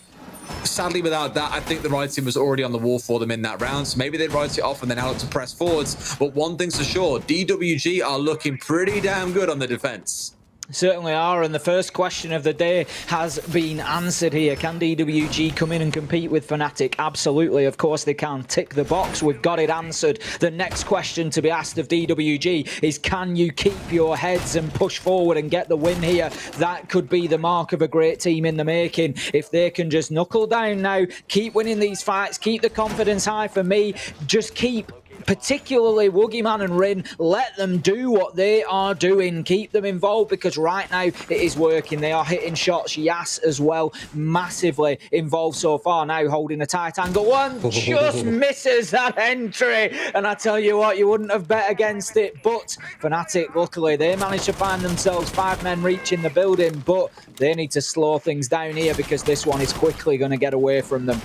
Sadly, without that, I think the writing was already on the wall for them in that round. So maybe they'd write it off and then out to press forwards. But one thing's for sure, DWG are looking pretty damn good on the defense. Certainly are, and the first question of the day has been answered here. Can DWG come in and compete with Fnatic? Absolutely, of course they can. Tick the box, we've got it answered. The next question to be asked of DWG is, can you keep your heads and push forward and get the win here? That could be the mark of a great team in the making. If they can just knuckle down now, keep winning these fights, keep the confidence high for me, just keep particularly Woogieman and Rin. Let them do what they are doing. Keep them involved, because right now it is working. They are hitting shots. Yas as well, massively involved so far. Now holding a tight angle. One just misses that entry. And I tell you what, you wouldn't have bet against it. But Fnatic, luckily, they managed to find themselves 5 men reaching the building. But they need to slow things down here, because this one is quickly going to get away from them.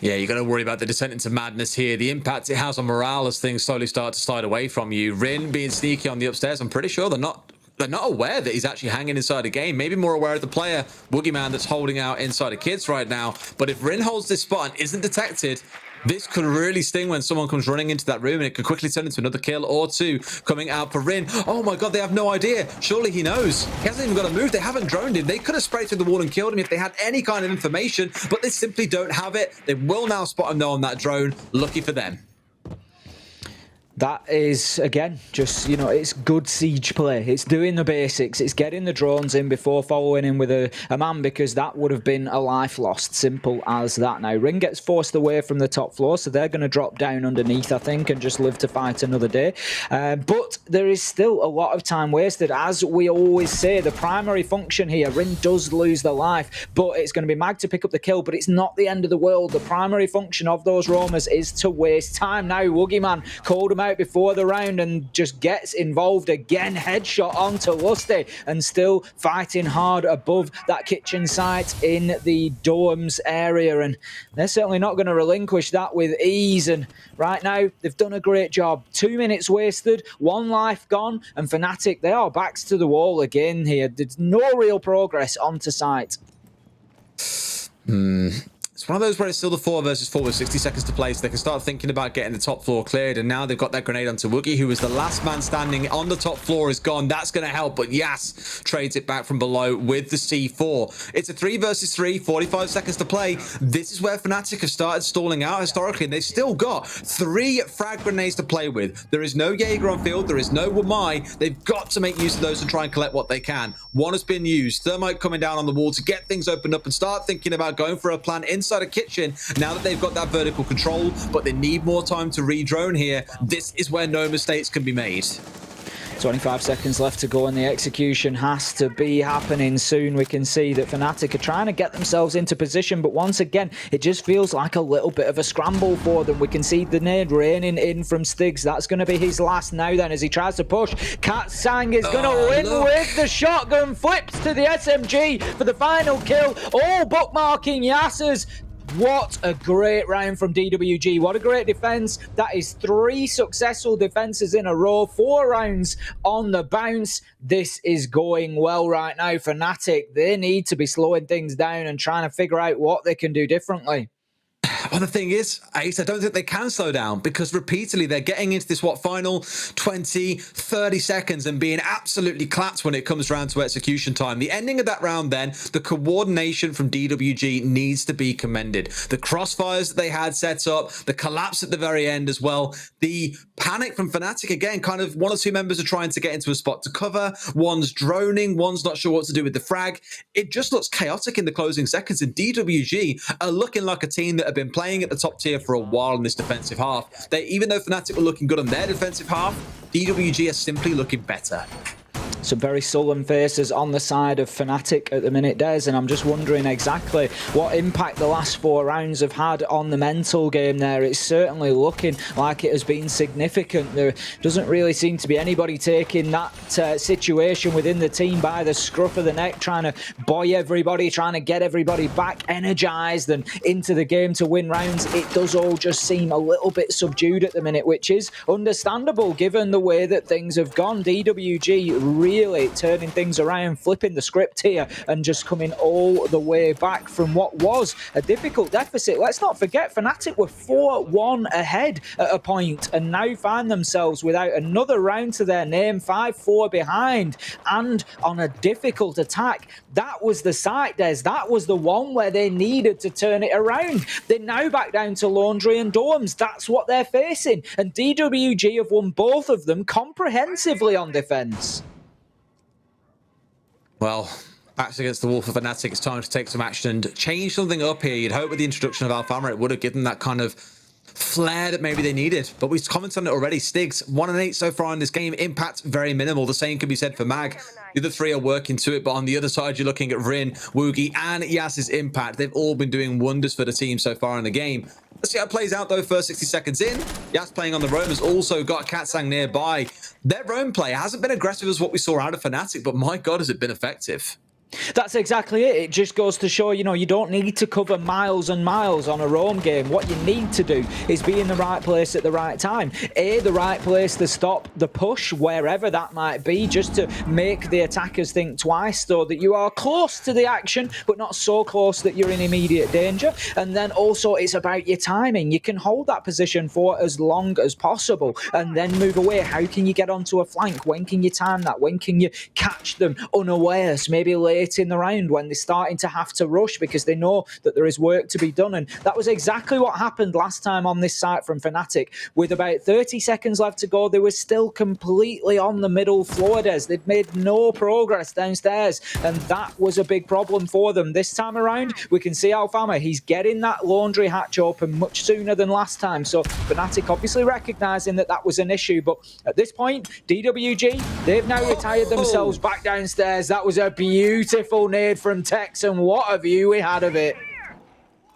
Yeah, you got to worry about the descent into madness here. The impact it has on morale as things slowly start to slide away from you. Rin being sneaky on the upstairs. I'm pretty sure they're not aware that he's actually hanging inside a game. Maybe more aware of the player, Woogieman, that's holding out inside of kids right now. But if Rin holds this spot and isn't detected, this could really sting when someone comes running into that room, and it could quickly turn into another kill or two coming out for Rin. Oh my god, they have no idea. Surely he knows. He hasn't even got to move. They haven't droned him. They could have sprayed through the wall and killed him if they had any kind of information, but they simply don't have it. They will now spot him though on that drone. Lucky for them. That is, again, just, you know, it's good siege play. It's doing the basics. It's getting the drones in before following in with a man, because that would have been a life lost. Simple as that. Now, Ring gets forced away from the top floor, so they're going to drop down underneath, I think, and just live to fight another day. But there is still a lot of time wasted. As we always say, the primary function here, Rin does lose the life, but it's going to be Mag to pick up the kill, but it's not the end of the world. The primary function of those roamers is to waste time. Now, Woogieman called him out before the round and just gets involved again. Headshot onto Lusty, and still fighting hard above that kitchen site in the dorms area, and they're certainly not going to relinquish that with ease. And right now they've done a great job. 2 minutes wasted, 1 life gone, and Fnatic, they are backs to the wall again here. There's no real progress onto site. It's one of those where it's still the 4 versus 4 with 60 seconds to play, so they can start thinking about getting the top floor cleared. And now they've got that grenade onto Woogie, who was the last man standing on the top floor, is gone. That's going to help, but Yas trades it back from below with the C4. It's a 3 versus 3, 45 seconds to play. This is where Fnatic have started stalling out historically, and they've still got 3 frag grenades to play with. There is no Jaeger on field. There is no Wamai. They've got to make use of those and try and collect what they can. One has been used. Thermite coming down on the wall to get things opened up and start thinking about going for a plan inside a kitchen now that they've got that vertical control, but they need more time to re-drone here. This is where no mistakes can be made. 25 seconds left to go, and the execution has to be happening soon. We can see that Fnatic are trying to get themselves into position, but once again, it just feels like a little bit of a scramble for them. We can see the nade raining in from Stigs. That's going to be his last now then, as he tries to push. Katsang is going to win with the shotgun, flips to the SMG for the final kill. All bookmarking Yasses. What a great round from DWG. What a great defense. That is 3 successful defenses in a row, 4 rounds on the bounce. This is going well right now. Fnatic, they need to be slowing things down and trying to figure out what they can do differently. Well, the thing is, Ace, I don't think they can slow down, because repeatedly they're getting into this, final 20, 30 seconds and being absolutely clapped when it comes around to execution time. The ending of that round then, the coordination from DWG needs to be commended. The crossfires that they had set up, the collapse at the very end as well, the panic from Fnatic again, kind of 1 or 2 members are trying to get into a spot to cover, one's droning, one's not sure what to do with the frag. It just looks chaotic in the closing seconds, and DWG are looking like a team that have been playing at the top tier for a while in this defensive half. Even though Fnatic were looking good on their defensive half, DWG are simply looking better. Some very sullen faces on the side of Fnatic at the minute, Des, and I'm just wondering exactly what impact the last 4 rounds have had on the mental game there. It's certainly looking like it has been significant. There doesn't really seem to be anybody taking that situation within the team by the scruff of the neck, trying to buoy everybody, trying to get everybody back energized and into the game to win rounds. It does all just seem a little bit subdued at the minute, which is understandable given the way that things have gone. DWG really turning things around, flipping the script here, and just coming all the way back from what was a difficult deficit. Let's not forget, Fnatic were 4-1 ahead at a point, and now find themselves without another round to their name, 5-4 behind, and on a difficult attack. That was the site, Des. That was the one where they needed to turn it around. They're now back down to Laundry and Dorms. That's what they're facing, and DWG have won both of them comprehensively on defense. Well, backs against the wall for Fnatic. It's time to take some action and change something up here. You'd hope with the introduction of Alfama, it would have given that kind of flair that maybe they needed. But we've commented on it already. Stigs, 1-8 so far in this game. Impact, very minimal. The same can be said for Mag. The other three are working to it, but on the other side, you're looking at Rin, Woogie, and Yas's impact. They've all been doing wonders for the team so far in the game. Let's see how it plays out, though. First 60 seconds in. Yas playing on the roam has also got Katsang nearby. Their roam play hasn't been aggressive as what we saw out of Fnatic, but my God, has it been effective. That's exactly it. It just goes to show, you know, you don't need to cover miles and miles on a roam game. What you need to do is be in the right place at the right time. The right place to stop the push, wherever that might be, just to make the attackers think twice, so that you are close to the action, but not so close that you're in immediate danger. And then also it's about your timing. You can hold that position for as long as possible and then move away. How can you get onto a flank? When can you time that? When can you catch them unawares? Maybe late in the round when they're starting to have to rush because they know that there is work to be done. And that was exactly what happened last time on this site from Fnatic. With about 30 seconds left to go, they were still completely on the middle floor, Des. They'd made no progress downstairs, and that was a big problem for them. This time around, we can see Alfama, he's getting that laundry hatch open much sooner than last time. So Fnatic obviously recognising that that was an issue, but at this point, DWG, they've now retired themselves back downstairs. That was a beautiful nade from Tex, and what a view we had of it.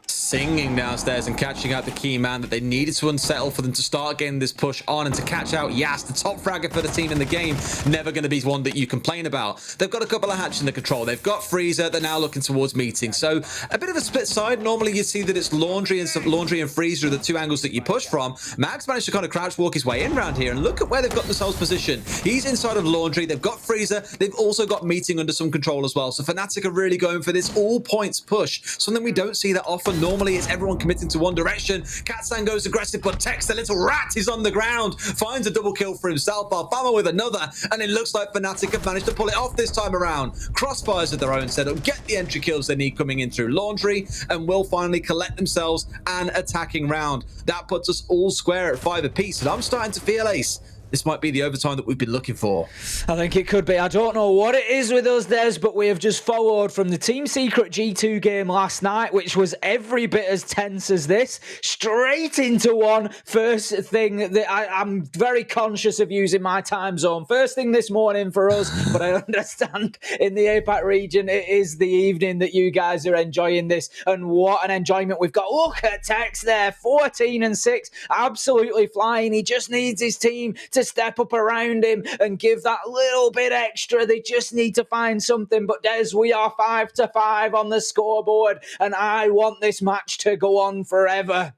Singing downstairs and catching out the key man that they needed to unsettle for them to start getting this push on and to catch out Yas, the top fragger for the team in the game. Never going to be one that you complain about. They've got a couple of hatches in the control. They've got Freezer. They're now looking towards meeting. So a bit of a split side. Normally you'd see that it's Laundry and Freezer are the two angles that you push from. Max managed to kind of crouch walk his way in around here, and look at where they've got themselves positioned. He's inside of Laundry. They've got Freezer. They've also got meeting under some control as well. So Fnatic are really going for this all points push. Something we don't see that often. Normally it's everyone committing to one direction. Katsang goes aggressive, but Tex, the little rat, is on the ground. Finds a double kill for himself. Alfama with another, and it looks like Fnatic have managed to pull it off this time around. Crossfires of their own setup, get the entry kills they need coming in through Laundry, and will finally collect themselves an attacking round. That puts us all square at 5 apiece, and I'm starting to feel, Ace, this might be the overtime that we've been looking for. I think it could be. I don't know what it is with us, Des, but we have just followed from the Team Secret G2 game last night, which was every bit as tense as this, straight into one. First thing that I'm very conscious of using my time zone. First thing this morning for us, but I understand in the APAC region, it is the evening that you guys are enjoying this. And what an enjoyment we've got. Look at Tex there, 14-6, absolutely flying. He just needs his team to step up around him and give that little bit extra. They just need to find something. But Des, we are 5-5 on the scoreboard, and I want this match to go on forever.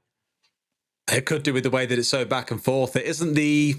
It could do with the way that it's so back and forth. It isn't the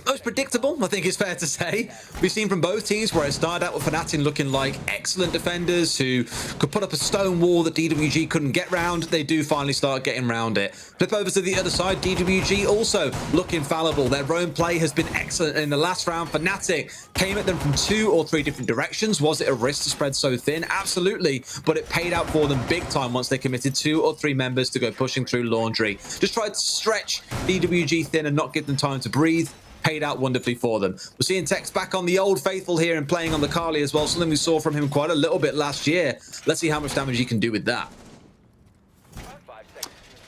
most predictable, I think it's fair to say. We've seen from both teams where it started out with Fnatic looking like excellent defenders who could put up a stone wall that DWG couldn't get round. They do finally start getting round it. Flip over to the other side, DWG also look infallible. Their own play has been excellent in the last round. Fnatic came at them from 2 or 3 different directions. Was it a risk to spread so thin? Absolutely, but it paid out for them big time once they committed 2 or 3 members to go pushing through Laundry. Just tried to stretch DWG thin and not give them time to breathe. Paid out wonderfully for them. We're seeing Tex back on the old faithful here and playing on the Kali as well, something we saw from him quite a little bit last year. Let's see how much damage he can do with that.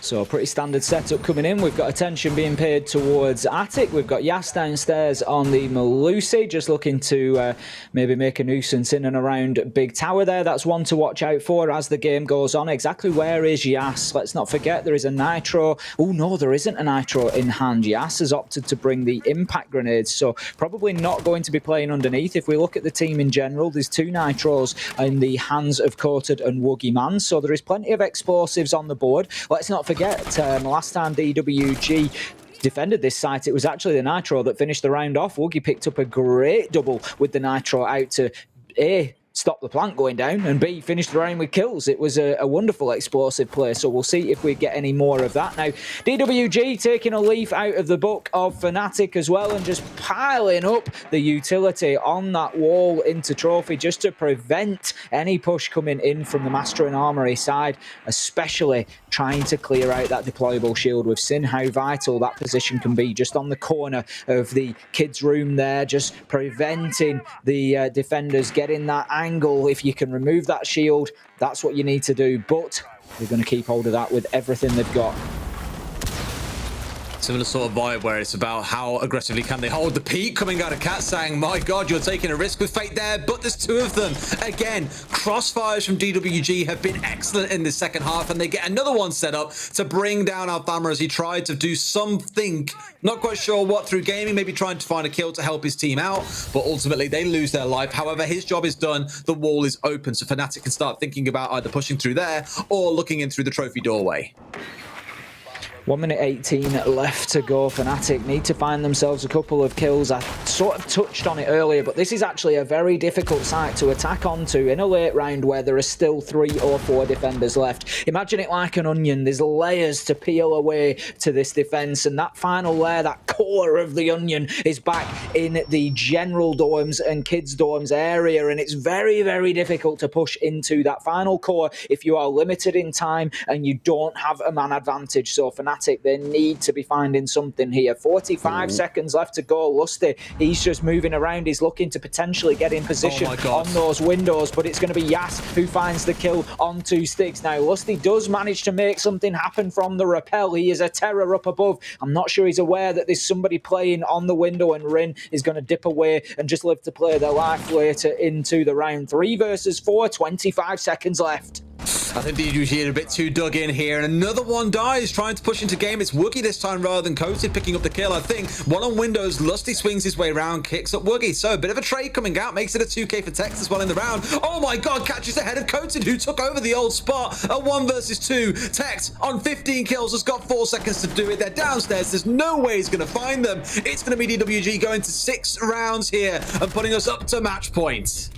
So a pretty standard setup coming in. We've got attention being paid towards Attic. We've got Yas downstairs on the Melusi, just looking to maybe make a nuisance in and around Big Tower there. That's one to watch out for as the game goes on. Exactly where is Yas? Let's not forget there is a Nitro. Oh no, there isn't a Nitro in hand. Yas has opted to bring the impact grenades, so probably not going to be playing underneath. If we look at the team in general, there's 2 Nitros in the hands of Coated and Woogie Man, so there is plenty of explosives on the board. Let's not forget, last time DWG defended this site, it was actually the Nitro that finished the round off. Woogie picked up a great double with the Nitro out to A, stop the plant going down, and B, finish the round with kills. It was a wonderful explosive play, so we'll see if we get any more of that. Now, DWG taking a leaf out of the book of Fnatic as well, and just piling up the utility on that wall into Trophy just to prevent any push coming in from the Master and Armory side, especially trying to clear out that deployable shield. We've seen how vital that position can be, just on the corner of the kids' room there, just preventing the defenders getting that angle. If you can remove that shield, that's what you need to do, but they're going to keep hold of that with everything they've got. Similar sort of vibe where it's about how aggressively can they hold the peak. Coming out of Cat saying, my God, you're taking a risk with Fate there, but there's two of them. Again, crossfires from DWG have been excellent in this second half, and they get another one set up to bring down Alfama as he tried to do something, not quite sure what, through gaming, maybe trying to find a kill to help his team out, but ultimately they lose their life. However, his job is done. The wall is open, so Fnatic can start thinking about either pushing through there or looking in through the trophy doorway. 1 minute 18 left to go. Fnatic need to find themselves a couple of kills. I sort of touched on it earlier, but this is actually a very difficult site to attack onto in a late round where there are still 3 or 4 defenders left. Imagine it like an onion. There's layers to peel away to this defense, and that final layer, that core of the onion, is back in the general dorms and kids dorms area, and it's very, very difficult to push into that final core if you are limited in time and you don't have a man advantage. So Fnatic, they need to be finding something here. 45 seconds left to go. Lusty, he's just moving around. He's looking to potentially get in position on those windows, but it's going to be Yas who finds the kill onto Sticks. Now, Lusty does manage to make something happen from the rappel. He is a terror up above. I'm not sure he's aware that there's somebody playing on the window, and Rin is going to dip away and just live to play their life later into the round. 3 versus 4, 25 seconds left. I think DWG are a bit too dug in here, and another one dies trying to push into game. It's Woogie this time rather than Coated picking up the kill. I think one on windows. Lusty swings his way around, kicks up Woogie. So a bit of a trade coming out, makes it a 2k for Tex as well in the round. Oh my God, catches ahead of Coated, who took over the old spot. A 1 versus 2. Tex on 15 kills has got 4 seconds to do it. They're downstairs. There's no way he's going to find them. It's going to be DWG going to 6 rounds here and putting us up to match point.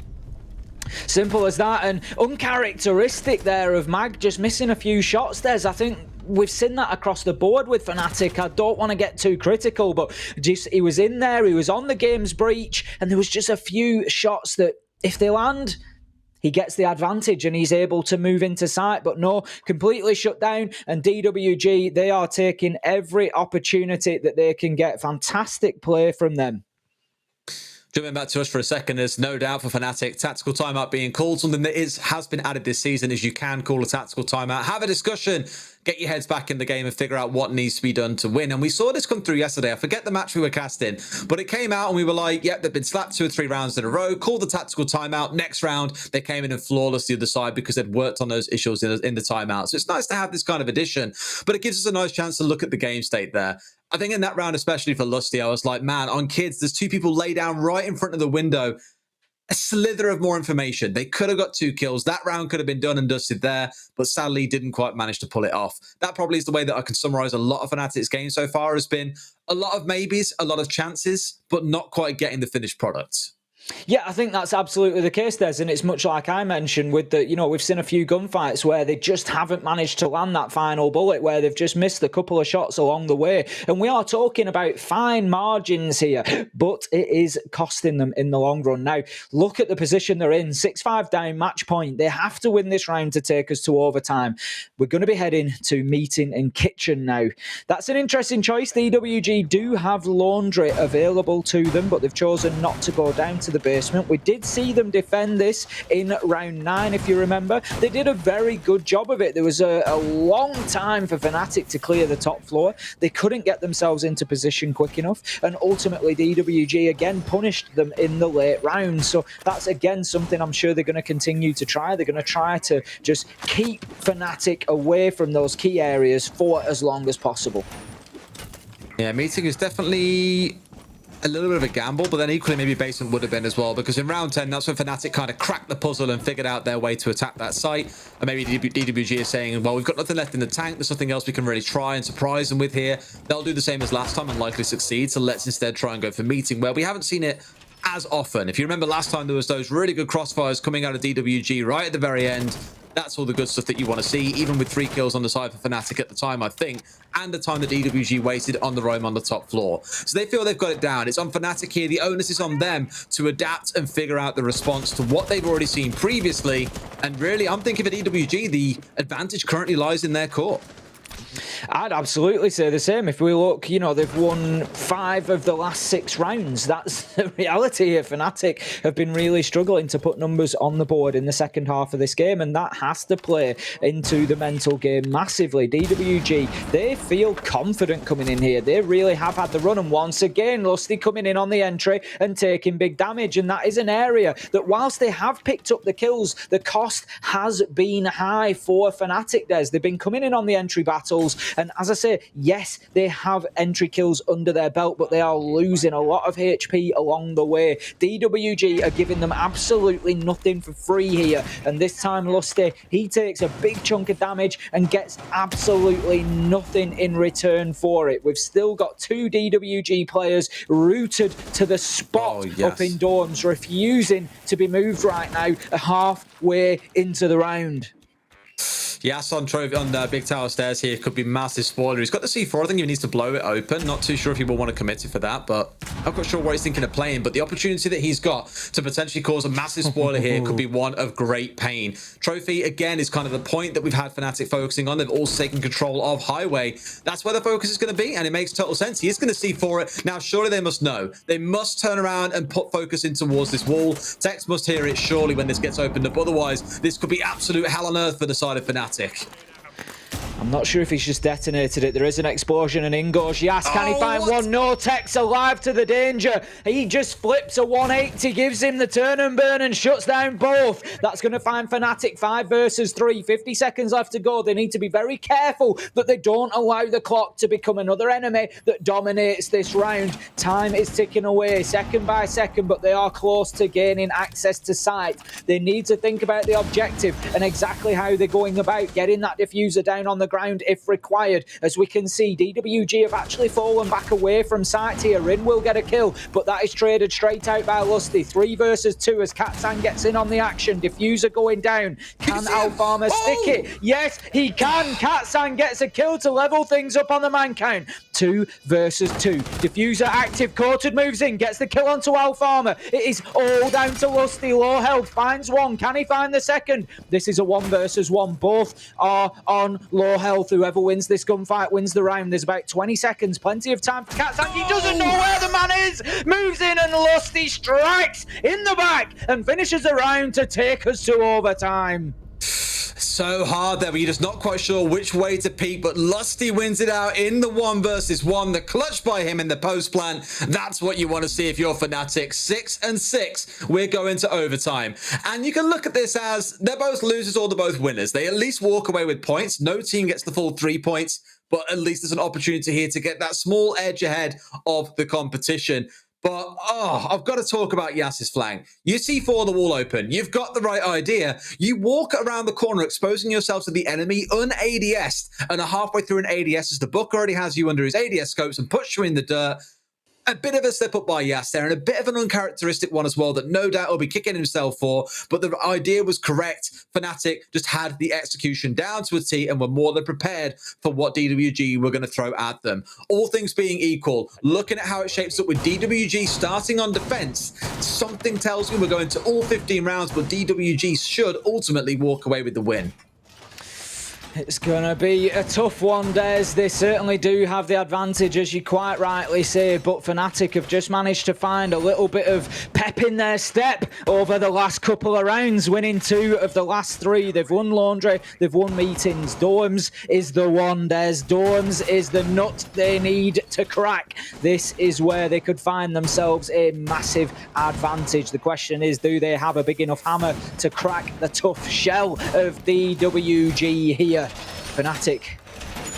Simple as that, and uncharacteristic there of Mag just missing a few shots. I think we've seen that across the board with Fnatic. I don't want to get too critical, but just he was in there, he was on the game's breach, and there was just a few shots that if they land, he gets the advantage and he's able to move into sight. But no, completely shut down, and DWG, they are taking every opportunity that they can get. Fantastic play from them. Jumping back to us for a second, there's no doubt for Fnatic, tactical timeout being called. Something that has been added this season is you can call a tactical timeout, have a discussion, get your heads back in the game and figure out what needs to be done to win. And we saw this come through yesterday. I forget the match we were casting, but it came out and we were like, yep, they've been slapped 2 or 3 rounds in a row, called the tactical timeout. Next round, they came in and flawless the other side because they'd worked on those issues in the timeout. So it's nice to have this kind of addition, but it gives us a nice chance to look at the game state there. I think in that round, especially for Lusty, I was like, man, on kids, there's 2 people lay down right in front of the window. A slither of more information. They could have got 2 kills. That round could have been done and dusted there, but sadly didn't quite manage to pull it off. That probably is the way that I can summarize a lot of Fnatic's game so far, has been a lot of maybes, a lot of chances, but not quite getting the finished product. Yeah, I think that's absolutely the case, Des, and it's much like I mentioned with the, we've seen a few gunfights where they just haven't managed to land that final bullet, where they've just missed a couple of shots along the way. And we are talking about fine margins here, but it is costing them in the long run. Now, look at the position they're in, 6-5 down, match point. They have to win this round to take us to overtime. We're going to be heading to meeting in kitchen now. That's an interesting choice. The DWG do have laundry available to them, but they've chosen not to go down to the basement. We did see them defend this in round 9, if you remember. They did a very good job of it. There was a long time for Fnatic to clear the top floor. They couldn't get themselves into position quick enough, and ultimately DWG again punished them in the late rounds. So that's again something I'm sure they're going to continue to try. They're going to try to just keep Fnatic away from those key areas for as long as possible. Yeah, meeting is definitely a little bit of a gamble, but then equally maybe basement would have been as well, because in round 10, that's when Fnatic kind of cracked the puzzle and figured out their way to attack that site. And maybe DWG is saying, well, we've got nothing left in the tank. There's nothing else we can really try and surprise them with here. They'll do the same as last time and likely succeed. So let's instead try and go for meeting, where we haven't seen it as often. If you remember last time, there was those really good crossfires coming out of DWG right at the very end. That's all the good stuff that you want to see, even with 3 kills on the side for Fnatic at the time, I think, and the time that DWG wasted on the roam on the top floor. So they feel they've got it down. It's on Fnatic here. The onus is on them to adapt and figure out the response to what they've already seen previously. And really, I'm thinking for DWG, the advantage currently lies in their court. I'd absolutely say the same. If we look, you know, they've won 5 of the last 6 rounds. That's the reality here. Fnatic have been really struggling to put numbers on the board in the second half of this game, and that has to play into the mental game massively. DWG, they feel confident coming in here. They really have had the run, and once again, Lusty coming in on the entry and taking big damage, and that is an area that whilst they have picked up the kills, the cost has been high for Fnatic. They've been coming in on the entry battles, and as I say, yes, they have entry kills under their belt, but they are losing a lot of HP along the way. DWG are giving them absolutely nothing for free here, and this time Lusty, he takes a big chunk of damage and gets absolutely nothing in return for it. We've still got 2 DWG players rooted to the spot up in dorms, refusing to be moved right now, halfway into the round. Yes, on Trophy on the big tower stairs here could be massive spoiler. He's got the C4. I think he needs to blow it open. Not too sure if he will want to commit it for that, but I'm not sure what he's thinking of playing. But the opportunity that he's got to potentially cause a massive spoiler here could be one of great pain. Trophy, again, is kind of the point that we've had Fnatic focusing on. They've also taken control of Highway. That's where the focus is going to be, and it makes total sense. He is going to C4 it. Now, surely they must know. They must turn around and put focus in towards this wall. Tex must hear it, surely, when this gets opened up. Otherwise, this could be absolute hell on earth for the side of Fnatic. I'm not sure if he's just detonated it. There is an explosion, and in goes Yas. Can he find one? No, Tex alive to the danger. He just flips a 180, gives him the turn and burn, and shuts down both. That's going to find Fnatic 5 versus 3. 50 seconds left to go. They need to be very careful that they don't allow the clock to become another enemy that dominates this round. Time is ticking away second by second, but they are close to gaining access to site. They need to think about the objective and exactly how they're going about getting that diffuser down on the ground if required. As we can see, DWG have actually fallen back away from site here. Rin will get a kill, but that is traded straight out by Lusty. 3 versus 2 as Katsan gets in on the action. Diffuser going down. Can Alfarmer stick it? Yes, he can. Katsan gets a kill to level things up on the man count. 2 versus 2. Diffuser active. Courted moves in, gets the kill onto Alfarmer. It is all down to Lusty. Low health, finds one. Can he find the second? This is a 1 versus 1. Both are on low health. Whoever wins this gunfight wins the round. There's about 20 seconds. Plenty of time for Katsan. He doesn't know where the man is. Moves in and Lusty strikes in the back and finishes the round to take us to overtime. So hard there, but you're just not quite sure which way to peek, but Lusty wins it out in the 1 versus 1. The clutch by him in the post plan. That's what you want to see if you're Fnatic. 6 and 6. We're going to overtime. And you can look at this as they're both losers or they're both winners. They at least walk away with points. No team gets the full 3 points, but at least there's an opportunity here to get that small edge ahead of the competition. But, I've got to talk about Yas's flank. You see the wall open. You've got the right idea. You walk around the corner, exposing yourself to the enemy un-ADS'd, and are halfway through an ADS as the book already has you under his ADS scopes and puts you in the dirt. A bit of a slip up by Yas there, and a bit of an uncharacteristic one as well that no doubt will be kicking himself for, but the idea was correct. Fnatic just had the execution down to a T and were more than prepared for what DWG were going to throw at them. All things being equal, looking at how it shapes up with DWG starting on defense, something tells me we're going to all 15 rounds, but DWG should ultimately walk away with the win. It's going to be a tough one, Des. They certainly do have the advantage, as you quite rightly say, but Fnatic have just managed to find a little bit of pep in their step over the last couple of rounds, winning 2 of the last 3. They've won Laundry, they've won Meetings. Dorms is the one, Des. Dorms is the nut they need to crack. This is where they could find themselves a massive advantage. The question is, do they have a big enough hammer to crack the tough shell of DWG here? Fnatic,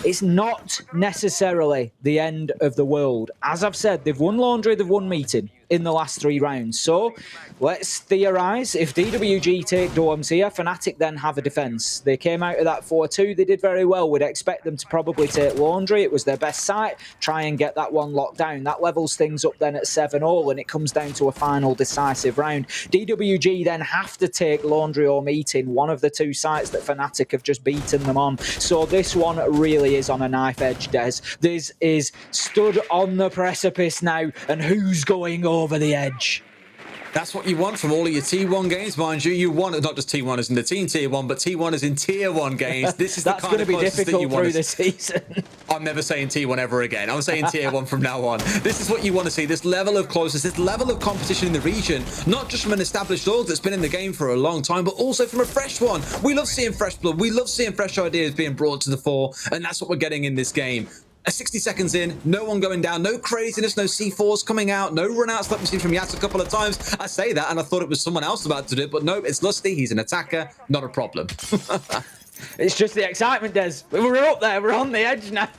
it's not necessarily the end of the world. As I've said, they've won Laundry, they've won Meeting in the last 3 rounds. So let's theorise. If DWG take Dorms here, Fnatic then have a defence. They came out of that 4-2. They did very well. We'd expect them to probably take Laundry. It was their best site. Try and get that one locked down. That levels things up then at 7-all, and it comes down to a final decisive round. DWG then have to take Laundry or Meeting, one of the 2 sites that Fnatic have just beaten them on. So this one really is on a knife edge, Des. This is stood on the precipice now, and who's going over the edge? That's what you want from all of your T1 games, mind you. You want not just T1 as in the team tier 1, but T1 as in tier 1 games. This is that's going to be difficult through the season. I'm never saying T1 ever again. I'm saying tier 1 from now on. This is what you want to see. This level of closeness, this level of competition in the region, not just from an established org that's been in the game for a long time, but also from a fresh one. We love seeing fresh blood. We love seeing fresh ideas being brought to the fore, and that's what we're getting in this game. 60 seconds in, no one going down, no craziness, no C4s coming out, no run-outs like we've seen from Yats a couple of times. I say that, and I thought it was someone else about to do it, but no, it's Lusty. He's an attacker, not a problem. It's just the excitement, Des. We're up there. We're on the edge now.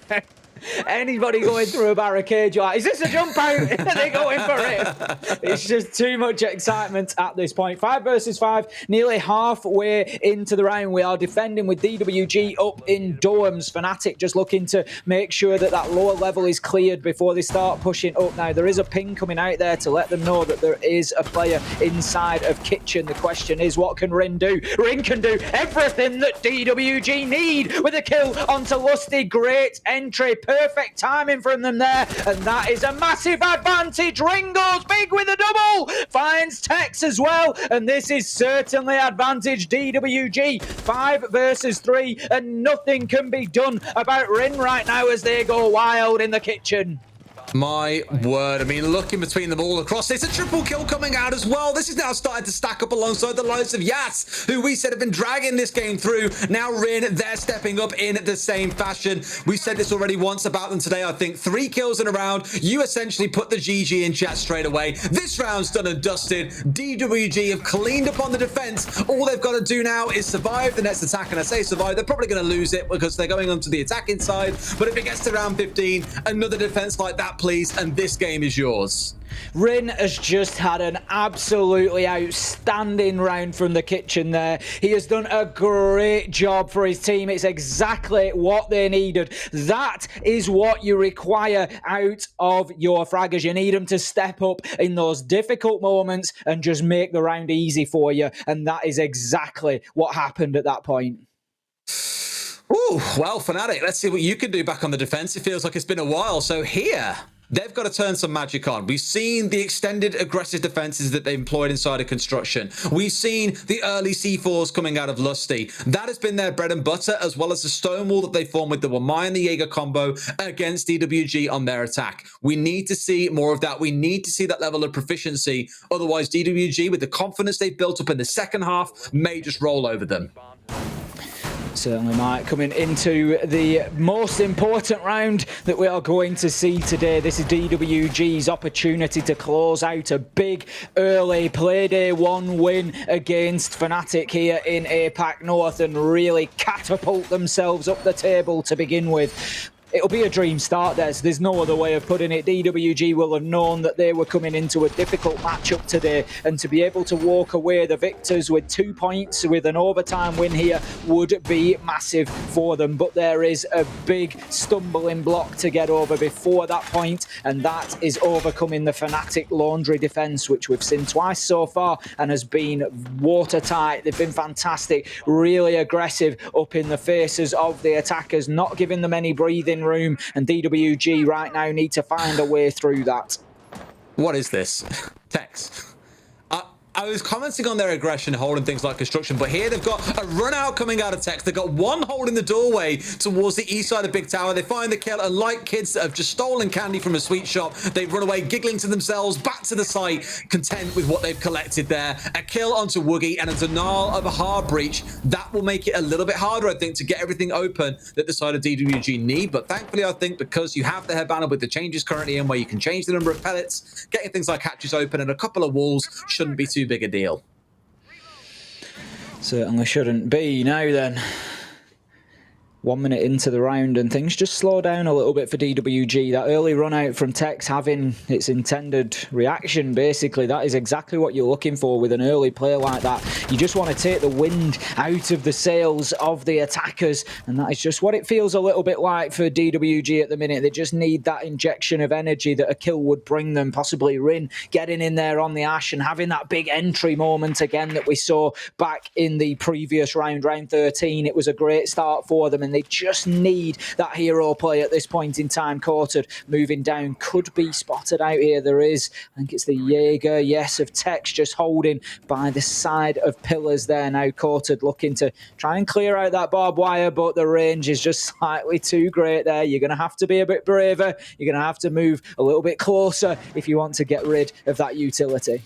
Anybody going through a barricade, you're like, is this a jump out? They're going for it. It's just too much excitement at this point. 5 versus 5, nearly halfway into the round. We are defending with DWG up in dorms. Fnatic just looking to make sure that that lower level is cleared before they start pushing up. Now, there is a ping coming out there to let them know that there is a player inside of Kitchen. The question is, what can Rin do? Rin can do everything that DWG need with a kill onto Lusty. Great entry. Perfect timing from them there, and that is a massive advantage. Ring goes big with a double, finds Tex as well, and this is certainly advantage DWG. 5 versus 3, and nothing can be done about Rin right now as they go wild in the kitchen. My word, I mean, look in between them all across. There's a triple kill coming out as well. This is now starting to stack up alongside the likes of Yats, who we said have been dragging this game through. Now Rin, they're stepping up in the same fashion. We said this already once about them today, I think. 3 kills in a round. You essentially put the GG in chat straight away. This round's done and dusted. DWG have cleaned up on the defense. All they've got to do now is survive the next attack, and I say survive, they're probably going to lose it because they're going onto the attacking side. But if it gets to round 15, another defense like that, please, and this game is yours. Rin has just had an absolutely outstanding round from the kitchen there. He has done a great job for his team. It's exactly what they needed. That is what you require out of your fraggers. You need them to step up in those difficult moments and just make the round easy for you. And that is exactly what happened at that point. Ooh, well, Fnatic, let's see what you can do back on the defense. It feels like it's been a while. So here, they've got to turn some magic on. We've seen the extended aggressive defenses that they employed inside of construction. We've seen the early C4s coming out of Lusty. That has been their bread and butter, as well as the stonewall that they formed with the Wamai and the Jaeger combo against DWG on their attack. We need to see more of that. We need to see that level of proficiency. Otherwise, DWG, with the confidence they've built up in the second half, may just roll over them. Certainly might. Coming into the most important round that we are going to see today. This is DWG's opportunity to close out a big early Playday 1 win against Fnatic here in APAC North and really catapult themselves up the table to begin with. It'll be a dream start, there's no other way of putting it. DWG will have known that they were coming into a difficult matchup today, and to be able to walk away the victors with 2 points with an overtime win here would be massive for them. But there is a big stumbling block to get over before that point, and that is overcoming the Fnatic laundry defense, which we've seen twice so far and has been watertight. They've been fantastic, really aggressive up in the faces of the attackers, not giving them any breathing room, and DWG right now need to find a way through that. What is this? Text. I was commenting on their aggression holding things like construction, but here they've got a run out coming out of Tex. They've got one hole in the doorway towards the east side of Big Tower. They find the kill, and like kids that have just stolen candy from a sweet shop, they run away giggling to themselves back to the site, content with what they've collected there. A kill onto Woogie and a denial of a hard breach. That will make it a little bit harder, I think, to get everything open that the side of DWG need. But thankfully, I think because you have the headbanner with the changes currently in where you can change the number of pellets, getting things like hatches open and a couple of walls shouldn't be too big a deal. Certainly shouldn't be. Now then, 1 minute into the round and things just slow down a little bit for DWG. That early run out from Tex having its intended reaction, basically. That is exactly what you're looking for with an early play like that. You just want to take the wind out of the sails of the attackers, and that is just what it feels a little bit like for DWG at the minute. They just need that injection of energy that a kill would bring them, possibly Rin getting in there on the Ash and having that big entry moment again that we saw back in the previous round, round 13. It was a great start for them, and They just need that hero play at this point in time. Quartered moving down, could be spotted out here. There is, I think it's the Jaeger, yes, of Tex just holding by the side of pillars there now. Quartered looking to try and clear out that barbed wire, but the range is just slightly too great there. You're going to have to be a bit braver. You're going to have to move a little bit closer if you want to get rid of that utility.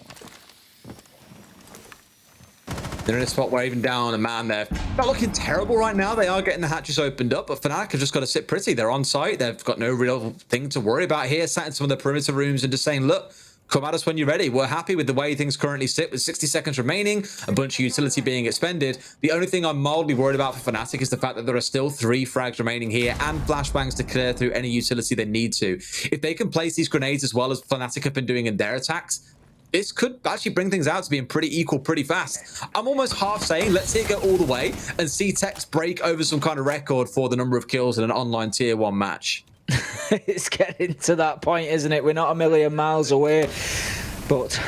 They're in a spot where even down a man there, not looking terrible right now. They are getting the hatches opened up, but Fnatic have just got to sit pretty. They're on site. They've got no real thing to worry about here. Sat in some of the perimeter rooms and just saying, look, come at us when you're ready. We're happy with the way things currently sit with 60 seconds remaining, a bunch of utility being expended. The only thing I'm mildly worried about for Fnatic is the fact that there are still 3 frags remaining here and flashbangs to clear through any utility they need to. If they can place these grenades as well as Fnatic have been doing in their attacks, this could actually bring things out to being pretty equal pretty fast. I'm almost half saying, let's see it go all the way and see Tex break over some kind of record for the number of kills in an online tier 1 match. It's getting to that point, isn't it? We're not a million miles away, but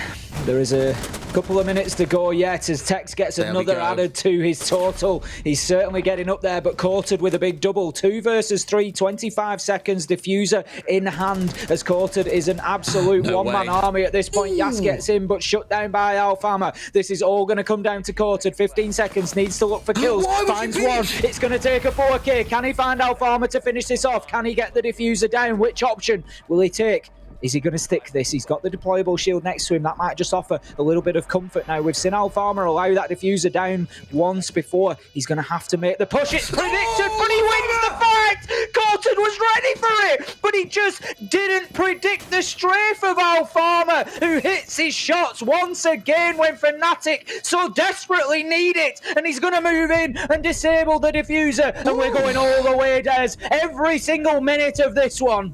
there is a couple of minutes to go yet as Tex gets another added to his total. He's certainly getting up there, but Quartered with a big double. 2 versus 3, 25 seconds, diffuser in hand as Quartered is an absolute one-man army at this point. Yas gets in, but shut down by Alfama. This is all going to come down to Quartered. 15 seconds, needs to look for kills, finds one. It's going to take a 4K. Can he find Alfama to finish this off? Can he get the diffuser down? Which option will he take? Is he going to stick this? He's got the deployable shield next to him. That might just offer a little bit of comfort now. We've seen Alfama allow that diffuser down once before. He's going to have to make the push. It's predicted, but he wins the fight! Quartered was ready for it, but he just didn't predict the strafe of Alfama, who hits his shots once again when Fnatic so desperately need it. And he's going to move in and disable the diffuser. And we're going all the way, Des. Every single minute of this one.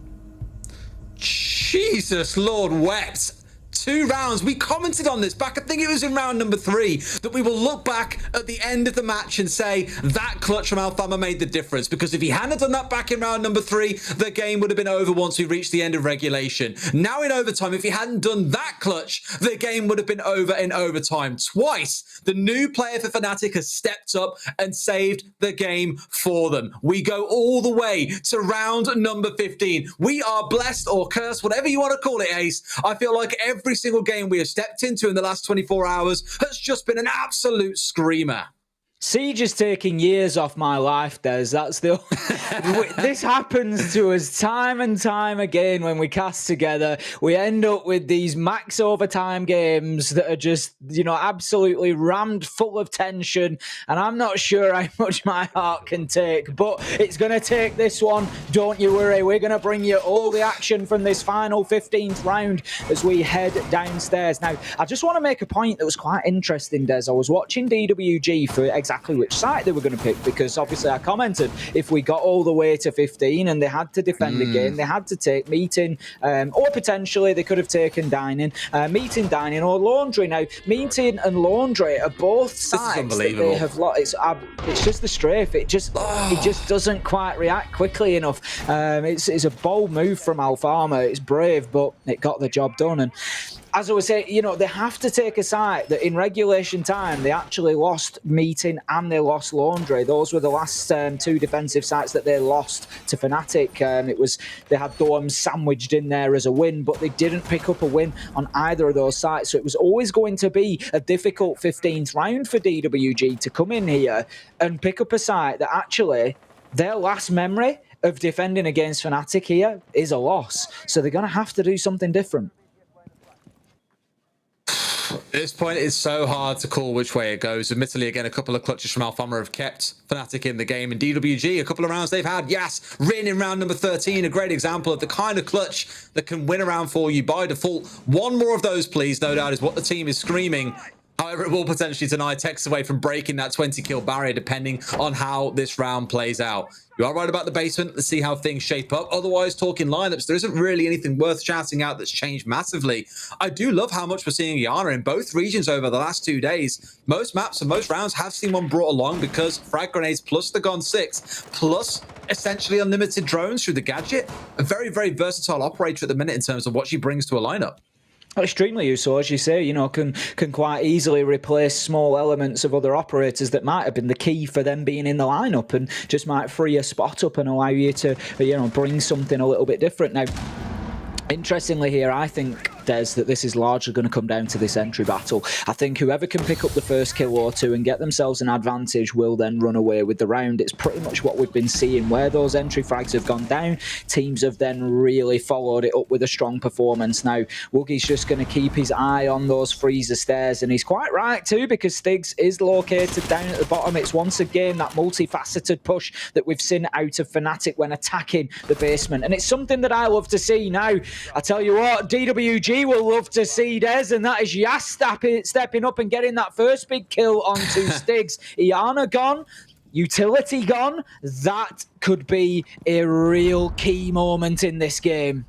Jesus Lord wept. 2 rounds. We commented on this back, I think it was in round number 3, that we will look back at the end of the match and say that clutch from Alfama made the difference, because if he hadn't done that back in round number 3, the game would have been over once we reached the end of regulation. Now in overtime, if he hadn't done that clutch, the game would have been over in overtime. Twice, the new player for Fnatic has stepped up and saved the game for them. We go all the way to round number 15. We are blessed or cursed, whatever you want to call it, Ace. I feel like every single game we have stepped into in the last 24 hours has just been an absolute screamer. Siege is taking years off my life, Des. That's the... This happens to us time and time again when we cast together. We end up with these max overtime games that are just, you know, absolutely rammed full of tension. And I'm not sure how much my heart can take, but it's going to take this one. Don't you worry. We're going to bring you all the action from this final 15th round as we head downstairs. Now, I just want to make a point that was quite interesting, Des. I was watching DWG for exactly which site they were going to pick, because obviously I commented if we got all the way to 15 and they had to defend again, they had to take Meeting, or potentially they could have taken Dining, Meeting, Dining, or Laundry. Now, Meeting and Laundry are both sides that they have lost. It's just the strafe. It just doesn't quite react quickly enough. It's a bold move from Alfama. It's brave, but it got the job done. And as I was saying, you know, they have to take a side that in regulation time, they actually lost Meeting and they lost Laundry. Those were the last 2 defensive sites that they lost to Fnatic. They had Dorms sandwiched in there as a win, but they didn't pick up a win on either of those sites. So it was always going to be a difficult 15th round for DWG to come in here and pick up a site that actually their last memory of defending against Fnatic here is a loss. So they're going to have to do something different. At this point, it's so hard to call which way it goes. Admittedly, again, a couple of clutches from Alfama have kept Fnatic in the game. And DWG, a couple of rounds they've had. Yes, Rin in round number 13, a great example of the kind of clutch that can win a round for you by default. One more of those, please, no doubt, is what the team is screaming. However, it will potentially deny Tex away from breaking that 20-kill barrier, depending on how this round plays out. You are right about the basement. Let's see how things shape up. Otherwise, talking lineups, there isn't really anything worth shouting out that's changed massively. I do love how much we're seeing Iana in both regions over the last 2 days. Most maps and most rounds have seen one brought along because frag grenades plus the Gon 6, plus essentially unlimited drones through the gadget. A very, very versatile operator at the minute in terms of what she brings to a lineup. Extremely useful, as you say, you know, can quite easily replace small elements of other operators that might have been the key for them being in the lineup, and just might free a spot up and allow you to, you know, bring something a little bit different. Now, interestingly here, I think, Des, that this is largely going to come down to this entry battle. I think whoever can pick up the first kill or two and get themselves an advantage will then run away with the round. It's pretty much what we've been seeing. Where those entry frags have gone down, teams have then really followed it up with a strong performance. Now, Woogie's just going to keep his eye on those freezer stairs, and he's quite right too, because Stigs is located down at the bottom. It's once again that multifaceted push that we've seen out of Fnatic when attacking the basement, and it's something that I love to see. Now, I tell you what, DWG will love to see, Des, and that is Yas stepping up and getting that first big kill onto Stigs. Iana gone, utility gone. That could be a real key moment in this game.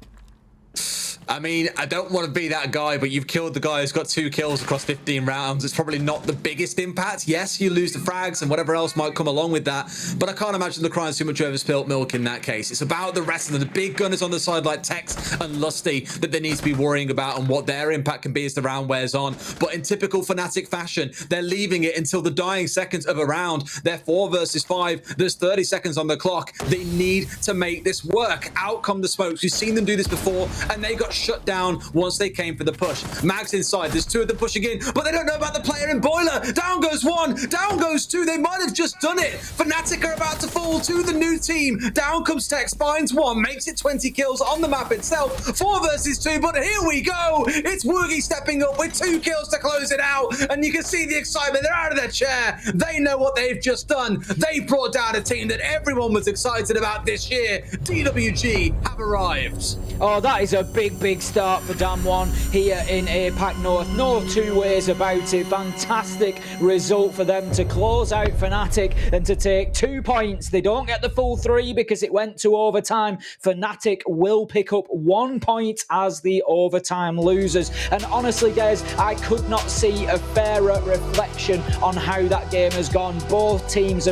I mean, I don't want to be that guy, but you've killed the guy who's got 2 kills across 15 rounds. It's probably not the biggest impact. Yes, you lose the frags and whatever else might come along with that, but I can't imagine the crying too much over spilt milk in that case. It's about the rest of them. The big gunners on the side like Tex and Lusty that they need to be worrying about and what their impact can be as the round wears on. But in typical Fnatic fashion, they're leaving it until the dying seconds of a round. They're 4 versus 5. There's 30 seconds on the clock. They need to make this work. Out come the smokes. We've seen them do this before, and they got shut down once they came for the push. Mags inside. There's 2 of them pushing in, but they don't know about the player in Boiler. Down goes 1. Down goes 2. They might have just done it. Fnatic are about to fall to the new team. Down comes Tex, finds 1, makes it 20 kills on the map itself. 4 versus 2, but here we go. It's Woogie stepping up with 2 kills to close it out, and you can see the excitement. They're out of their chair. They know what they've just done. They brought down a team that everyone was excited about this year. DWG have arrived. Oh, that is a big start for DAMWON here in APAC North. No two ways about it. Fantastic result for them to close out Fnatic and to take 2 points. They don't get the full 3 because it went to overtime. Fnatic will pick up 1 point as the overtime losers. And honestly, guys, I could not see a fairer reflection on how that game has gone. Both teams have